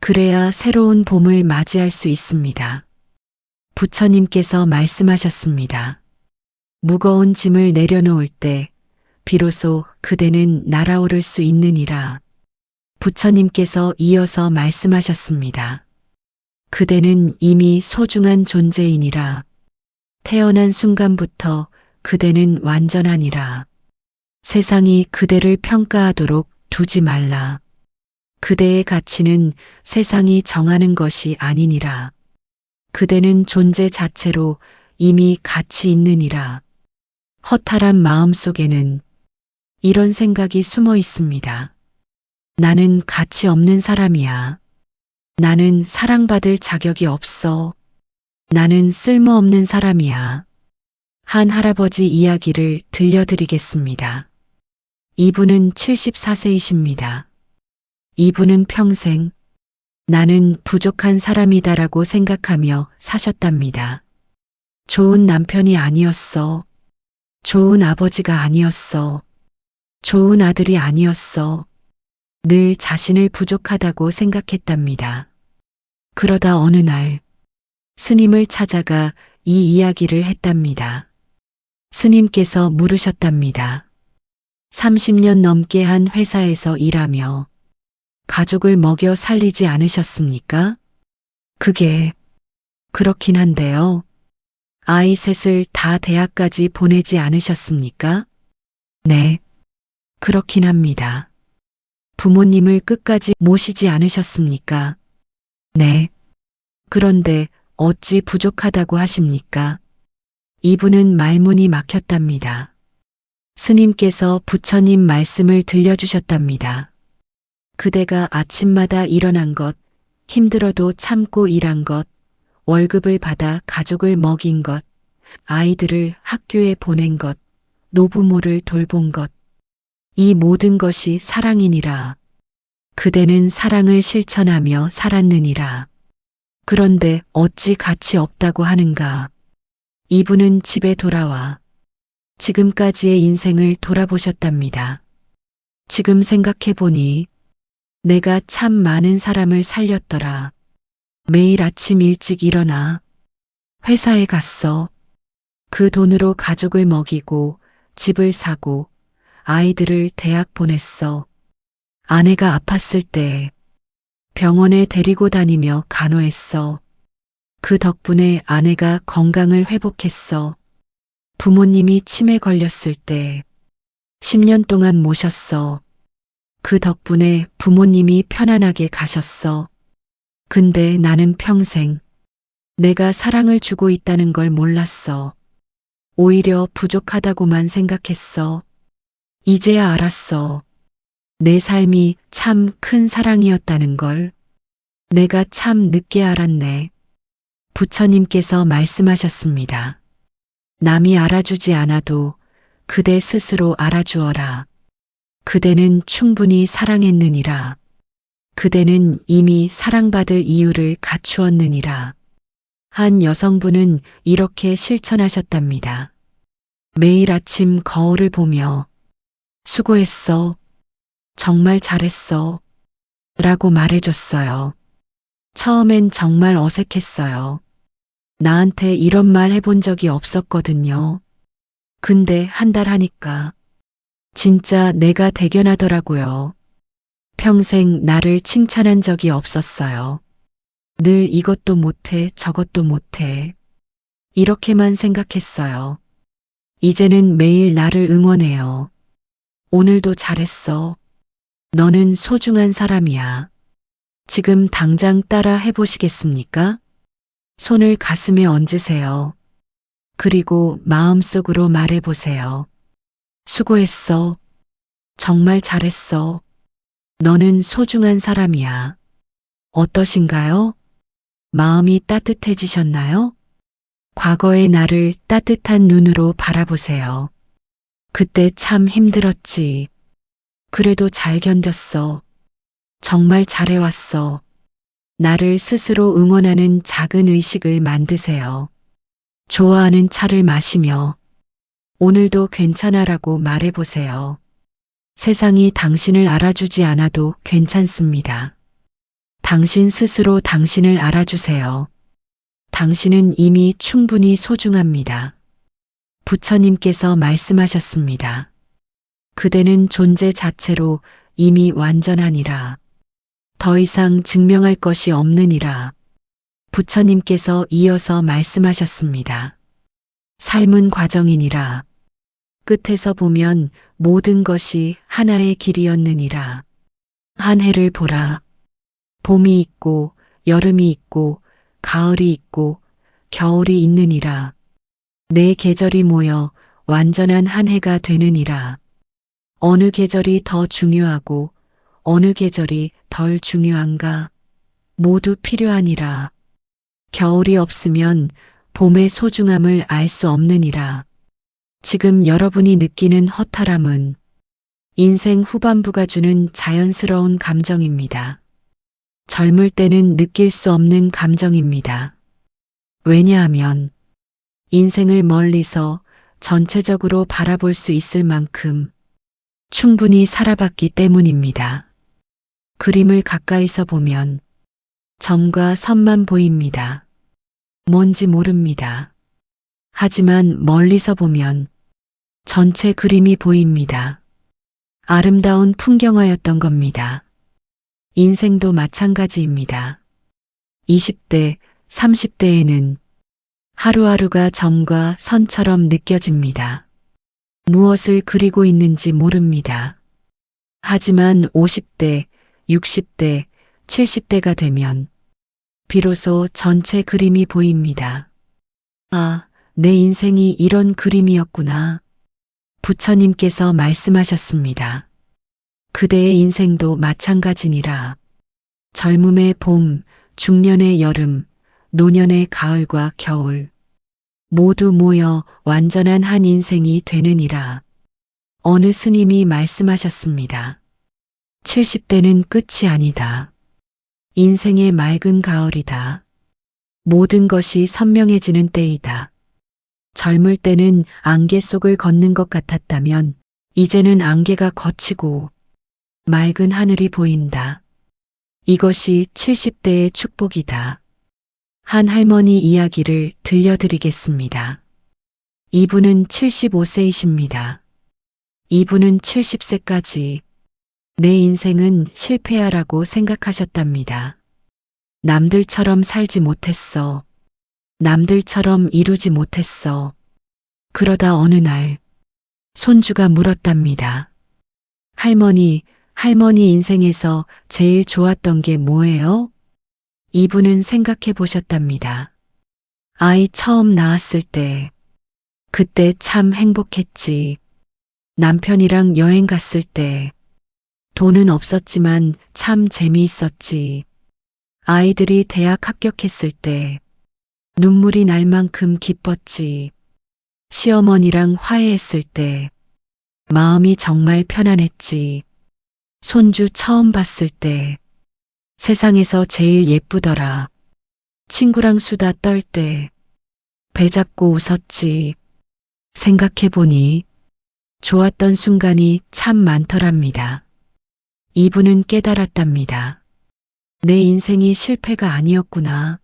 그래야 새로운 봄을 맞이할 수 있습니다. 부처님께서 말씀하셨습니다. 무거운 짐을 내려놓을 때 비로소 그대는 날아오를 수 있느니라. 부처님께서 이어서 말씀하셨습니다. 그대는 이미 소중한 존재이니라. 태어난 순간부터 그대는 완전하니라. 세상이 그대를 평가하도록 두지 말라. 그대의 가치는 세상이 정하는 것이 아니니라. 그대는 존재 자체로 이미 가치 있느니라. 허탈한 마음 속에는 이런 생각이 숨어 있습니다. 나는 가치 없는 사람이야. 나는 사랑받을 자격이 없어. 나는 쓸모없는 사람이야. 한 할아버지 이야기를 들려드리겠습니다. 이분은 74세이십니다. 이분은 평생 나는 부족한 사람이다라고 생각하며 사셨답니다. 좋은 남편이 아니었어. 좋은 아버지가 아니었어. 좋은 아들이 아니었어. 늘 자신을 부족하다고 생각했답니다. 그러다 어느 날 스님을 찾아가 이 이야기를 했답니다. 스님께서 물으셨답니다. 30년 넘게 한 회사에서 일하며 가족을 먹여 살리지 않으셨습니까? 그게 그렇긴 한데요. 아이 셋을 다 대학까지 보내지 않으셨습니까? 네, 그렇긴 합니다. 부모님을 끝까지 모시지 않으셨습니까? 네. 그런데 어찌 부족하다고 하십니까? 이분은 말문이 막혔답니다. 스님께서 부처님 말씀을 들려주셨답니다. 그대가 아침마다 일어난 것, 힘들어도 참고 일한 것, 월급을 받아 가족을 먹인 것, 아이들을 학교에 보낸 것, 노부모를 돌본 것, 이 모든 것이 사랑이니라. 그대는 사랑을 실천하며 살았느니라. 그런데 어찌 가치 없다고 하는가? 이분은 집에 돌아와 지금까지의 인생을 돌아보셨답니다. 지금 생각해보니 내가 참 많은 사람을 살렸더라. 매일 아침 일찍 일어나 회사에 갔어. 그 돈으로 가족을 먹이고 집을 사고 아이들을 대학 보냈어. 아내가 아팠을 때 병원에 데리고 다니며 간호했어. 그 덕분에 아내가 건강을 회복했어. 부모님이 치매 걸렸을 때 10년 동안 모셨어. 그 덕분에 부모님이 편안하게 가셨어. 근데 나는 평생 내가 사랑을 주고 있다는 걸 몰랐어. 오히려 부족하다고만 생각했어. 이제야 알았어. 내 삶이 참 큰 사랑이었다는 걸. 내가 참 늦게 알았네. 부처님께서 말씀하셨습니다. 남이 알아주지 않아도 그대 스스로 알아주어라. 그대는 충분히 사랑했느니라. 그대는 이미 사랑받을 이유를 갖추었느니라. 한 여성분은 이렇게 실천하셨답니다. 매일 아침 거울을 보며 수고했어. 정말 잘했어. 라고 말해줬어요. 처음엔 정말 어색했어요. 나한테 이런 말 해본 적이 없었거든요. 근데 한 달 하니까 진짜 내가 대견하더라고요. 평생 나를 칭찬한 적이 없었어요. 늘 이것도 못해, 저것도 못해. 이렇게만 생각했어요. 이제는 매일 나를 응원해요. 오늘도 잘했어. 너는 소중한 사람이야. 지금 당장 따라 해보시겠습니까? 손을 가슴에 얹으세요. 그리고 마음속으로 말해보세요. 수고했어. 정말 잘했어. 너는 소중한 사람이야. 어떠신가요? 마음이 따뜻해지셨나요? 과거의 나를 따뜻한 눈으로 바라보세요. 그때 참 힘들었지. 그래도 잘 견뎠어. 정말 잘해왔어. 나를 스스로 응원하는 작은 의식을 만드세요. 좋아하는 차를 마시며 오늘도 괜찮아라고 말해보세요. 세상이 당신을 알아주지 않아도 괜찮습니다. 당신 스스로 당신을 알아주세요. 당신은 이미 충분히 소중합니다. 부처님께서 말씀하셨습니다. 그대는 존재 자체로 이미 완전하니라. 더 이상 증명할 것이 없느니라. 부처님께서 이어서 말씀하셨습니다. 삶은 과정이니라. 끝에서 보면 모든 것이 하나의 길이었느니라. 한 해를 보라. 봄이 있고 여름이 있고 가을이 있고 겨울이 있느니라. 네 계절이 모여 완전한 한 해가 되느니라. 어느 계절이 더 중요하고 어느 계절이 덜 중요한가? 모두 필요하니라. 겨울이 없으면 봄의 소중함을 알 수 없느니라. 지금 여러분이 느끼는 허탈함은 인생 후반부가 주는 자연스러운 감정입니다. 젊을 때는 느낄 수 없는 감정입니다. 왜냐하면 인생을 멀리서 전체적으로 바라볼 수 있을 만큼 충분히 살아봤기 때문입니다. 그림을 가까이서 보면 점과 선만 보입니다. 뭔지 모릅니다. 하지만 멀리서 보면 전체 그림이 보입니다. 아름다운 풍경화였던 겁니다. 인생도 마찬가지입니다. 20대, 30대에는 하루하루가 점과 선처럼 느껴집니다. 무엇을 그리고 있는지 모릅니다. 하지만 50대, 60대, 70대가 되면 비로소 전체 그림이 보입니다. 아, 내 인생이 이런 그림이었구나. 부처님께서 말씀하셨습니다. 그대의 인생도 마찬가지니라. 젊음의 봄, 중년의 여름, 노년의 가을과 겨울 모두 모여 완전한 한 인생이 되느니라. 어느 스님이 말씀하셨습니다. 70대는 끝이 아니다. 인생의 맑은 가을이다. 모든 것이 선명해지는 때이다. 젊을 때는 안개 속을 걷는 것 같았다면 이제는 안개가 걷히고 맑은 하늘이 보인다. 이것이 70대의 축복이다. 한 할머니 이야기를 들려드리겠습니다. 이분은 75세이십니다. 이분은 70세까지 내 인생은 실패야라고 생각하셨답니다. 남들처럼 살지 못했어. 남들처럼 이루지 못했어. 그러다 어느 날 손주가 물었답니다. 할머니 인생에서 제일 좋았던 게 뭐예요? 이분은 생각해 보셨답니다. 아이 처음 낳았을 때, 그때 참 행복했지. 남편이랑 여행 갔을 때, 돈은 없었지만 참 재미있었지. 아이들이 대학 합격했을 때, 눈물이 날 만큼 기뻤지. 시어머니랑 화해했을 때, 마음이 정말 편안했지. 손주 처음 봤을 때, 세상에서 제일 예쁘더라. 친구랑 수다 떨 때, 배 잡고 웃었지. 생각해보니, 좋았던 순간이 참 많더랍니다. 이분은 깨달았답니다. 내 인생이 실패가 아니었구나.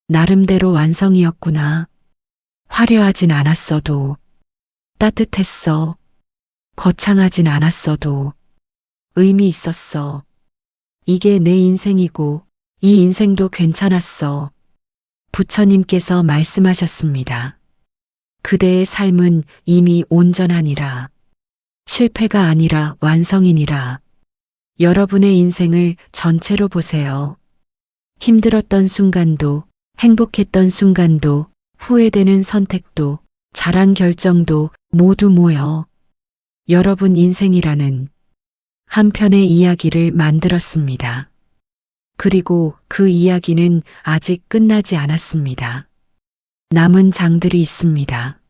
나름대로 완성이었구나. 화려하진 않았어도, 따뜻했어. 거창하진 않았어도, 의미 있었어. 이게 내 인생이고, 이 인생도 괜찮았어. 부처님께서 말씀하셨습니다. 그대의 삶은 이미 온전하니라. 실패가 아니라 완성이니라. 여러분의 인생을 전체로 보세요. 힘들었던 순간도, 행복했던 순간도, 후회되는 선택도, 잘한 결정도 모두 모여 여러분 인생이라는 한 편의 이야기를 만들었습니다. 그리고 그 이야기는 아직 끝나지 않았습니다. 남은 장들이 있습니다.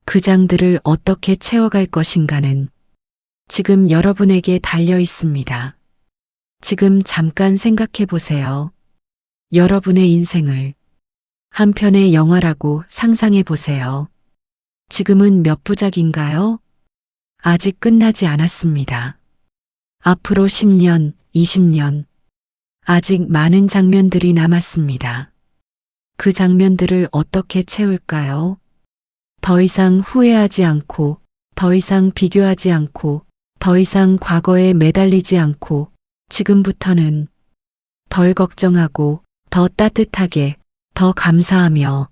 그 장들을 어떻게 채워갈 것인가는 지금 여러분에게 달려 있습니다. 지금 잠깐 생각해 보세요. 여러분의 인생을 한 편의 영화라고 상상해 보세요. 지금은 몇 부작인가요? 아직 끝나지 않았습니다. 앞으로 10년, 20년, 아직 많은 장면들이 남았습니다. 그 장면들을 어떻게 채울까요? 더 이상 후회하지 않고, 더 이상 비교하지 않고, 더 이상 과거에 매달리지 않고, 지금부터는 덜 걱정하고, 더 따뜻하게, 더 감사하며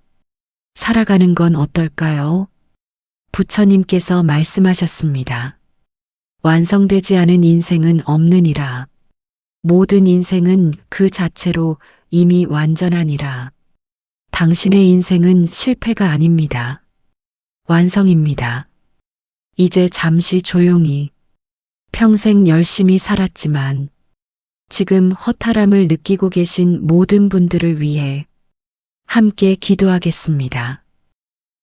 살아가는 건 어떨까요? 부처님께서 말씀하셨습니다. 완성되지 않은 인생은 없느니라. 모든 인생은 그 자체로 이미 완전하니라. 당신의 인생은 실패가 아닙니다. 완성입니다. 이제 잠시 조용히 평생 열심히 살았지만 지금 허탈함을 느끼고 계신 모든 분들을 위해 함께 기도하겠습니다.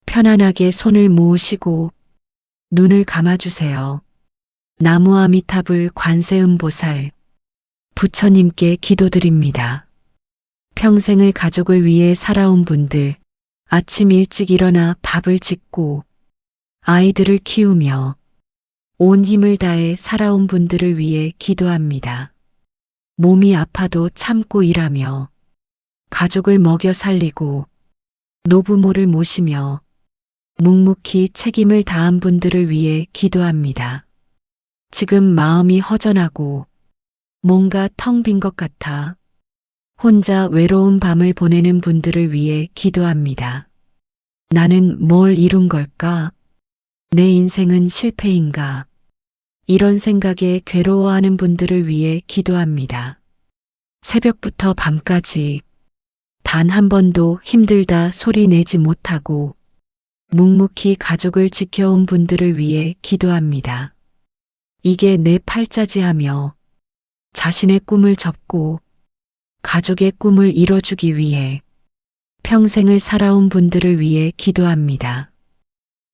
편안하게 손을 모으시고 눈을 감아주세요. 나무아미타불 관세음보살 부처님께 기도드립니다. 평생을 가족을 위해 살아온 분들, 아침 일찍 일어나 밥을 짓고 아이들을 키우며 온 힘을 다해 살아온 분들을 위해 기도합니다. 몸이 아파도 참고 일하며 가족을 먹여 살리고 노부모를 모시며 묵묵히 책임을 다한 분들을 위해 기도합니다. 지금 마음이 허전하고 뭔가 텅 빈 것 같아 혼자 외로운 밤을 보내는 분들을 위해 기도합니다. 나는 뭘 이룬 걸까? 내 인생은 실패인가? 이런 생각에 괴로워하는 분들을 위해 기도합니다. 새벽부터 밤까지 단 한 번도 힘들다 소리 내지 못하고 묵묵히 가족을 지켜온 분들을 위해 기도합니다. 이게 내 팔자지 하며 자신의 꿈을 접고 가족의 꿈을 이뤄주기 위해 평생을 살아온 분들을 위해 기도합니다.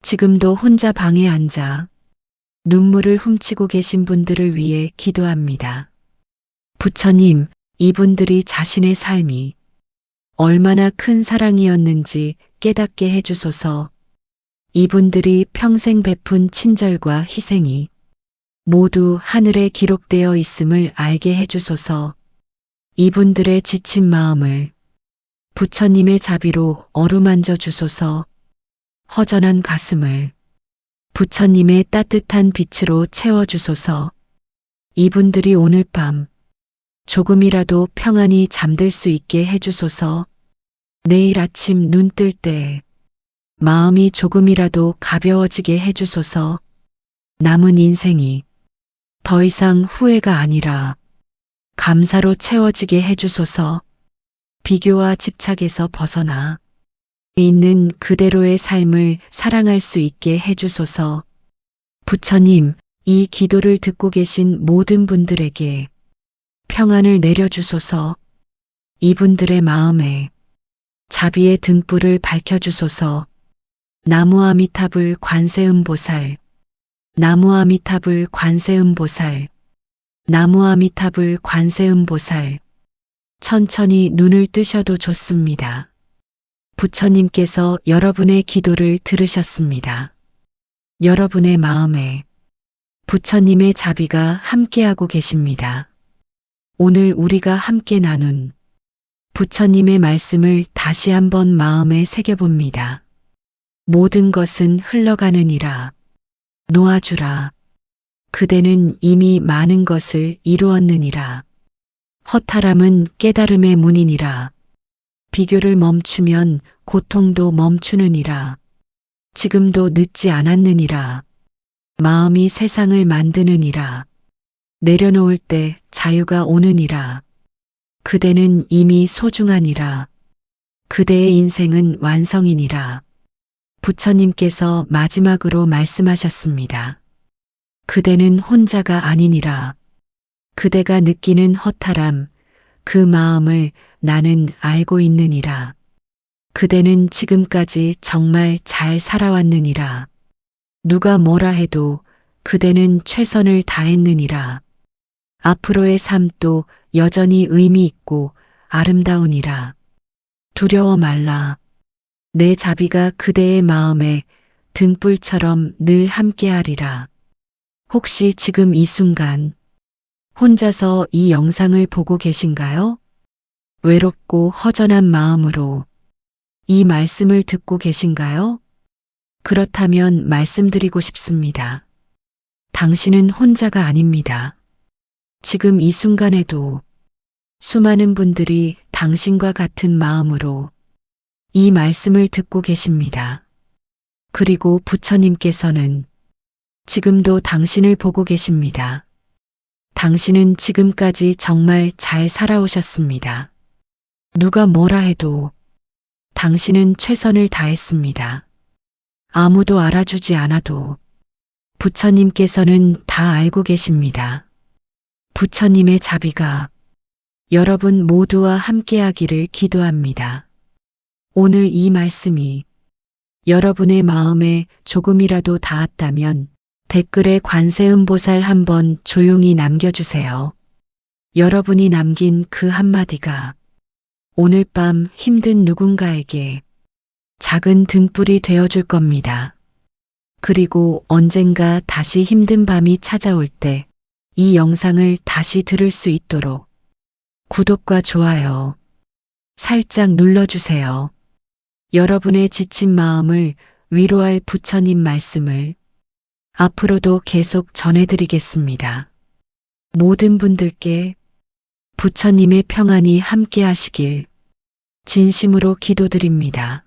지금도 혼자 방에 앉아 눈물을 훔치고 계신 분들을 위해 기도합니다. 부처님, 이분들이 자신의 삶이 얼마나 큰 사랑이었는지 깨닫게 해주소서. 이분들이 평생 베푼 친절과 희생이 모두 하늘에 기록되어 있음을 알게 해주소서. 이분들의 지친 마음을 부처님의 자비로 어루만져 주소서. 허전한 가슴을 부처님의 따뜻한 빛으로 채워주소서. 이분들이 오늘 밤 조금이라도 평안히 잠들 수 있게 해주소서. 내일 아침 눈 뜰 때 마음이 조금이라도 가벼워지게 해주소서. 남은 인생이 더 이상 후회가 아니라 감사로 채워지게 해주소서. 비교와 집착에서 벗어나 있는 그대로의 삶을 사랑할 수 있게 해주소서. 부처님, 이 기도를 듣고 계신 모든 분들에게 평안을 내려주소서. 이분들의 마음에 자비의 등불을 밝혀주소서. 나무아미타불 관세음보살, 나무아미타불 관세음보살, 나무아미타불 관세음보살. 천천히 눈을 뜨셔도 좋습니다. 부처님께서 여러분의 기도를 들으셨습니다. 여러분의 마음에 부처님의 자비가 함께하고 계십니다. 오늘 우리가 함께 나눈 부처님의 말씀을 다시 한번 마음에 새겨봅니다. 모든 것은 흘러가느니라. 놓아주라. 그대는 이미 많은 것을 이루었느니라. 허탈함은 깨달음의 문이니라. 비교를 멈추면 고통도 멈추느니라. 지금도 늦지 않았느니라. 마음이 세상을 만드느니라. 내려놓을 때 자유가 오느니라. 그대는 이미 소중하니라. 그대의 인생은 완성이니라. 부처님께서 마지막으로 말씀하셨습니다. 그대는 혼자가 아니니라. 그대가 느끼는 허탈함, 그 마음을 나는 알고 있느니라. 그대는 지금까지 정말 잘 살아왔느니라. 누가 뭐라 해도 그대는 최선을 다했느니라. 앞으로의 삶도 여전히 의미 있고 아름다우니라. 두려워 말라. 내 자비가 그대의 마음에 등불처럼 늘 함께하리라. 혹시 지금 이 순간 혼자서 이 영상을 보고 계신가요? 외롭고 허전한 마음으로 이 말씀을 듣고 계신가요? 그렇다면 말씀드리고 싶습니다. 당신은 혼자가 아닙니다. 지금 이 순간에도 수많은 분들이 당신과 같은 마음으로 이 말씀을 듣고 계십니다. 그리고 부처님께서는 지금도 당신을 보고 계십니다. 당신은 지금까지 정말 잘 살아오셨습니다. 누가 뭐라 해도 당신은 최선을 다했습니다. 아무도 알아주지 않아도 부처님께서는 다 알고 계십니다. 부처님의 자비가 여러분 모두와 함께하기를 기도합니다. 오늘 이 말씀이 여러분의 마음에 조금이라도 닿았다면 댓글에 관세음보살 한번 조용히 남겨주세요. 여러분이 남긴 그 한마디가 오늘 밤 힘든 누군가에게 작은 등불이 되어줄 겁니다. 그리고 언젠가 다시 힘든 밤이 찾아올 때 이 영상을 다시 들을 수 있도록 구독과 좋아요 살짝 눌러주세요. 여러분의 지친 마음을 위로할 부처님 말씀을 앞으로도 계속 전해드리겠습니다. 모든 분들께 부처님의 평안이 함께 하시길 진심으로 기도드립니다.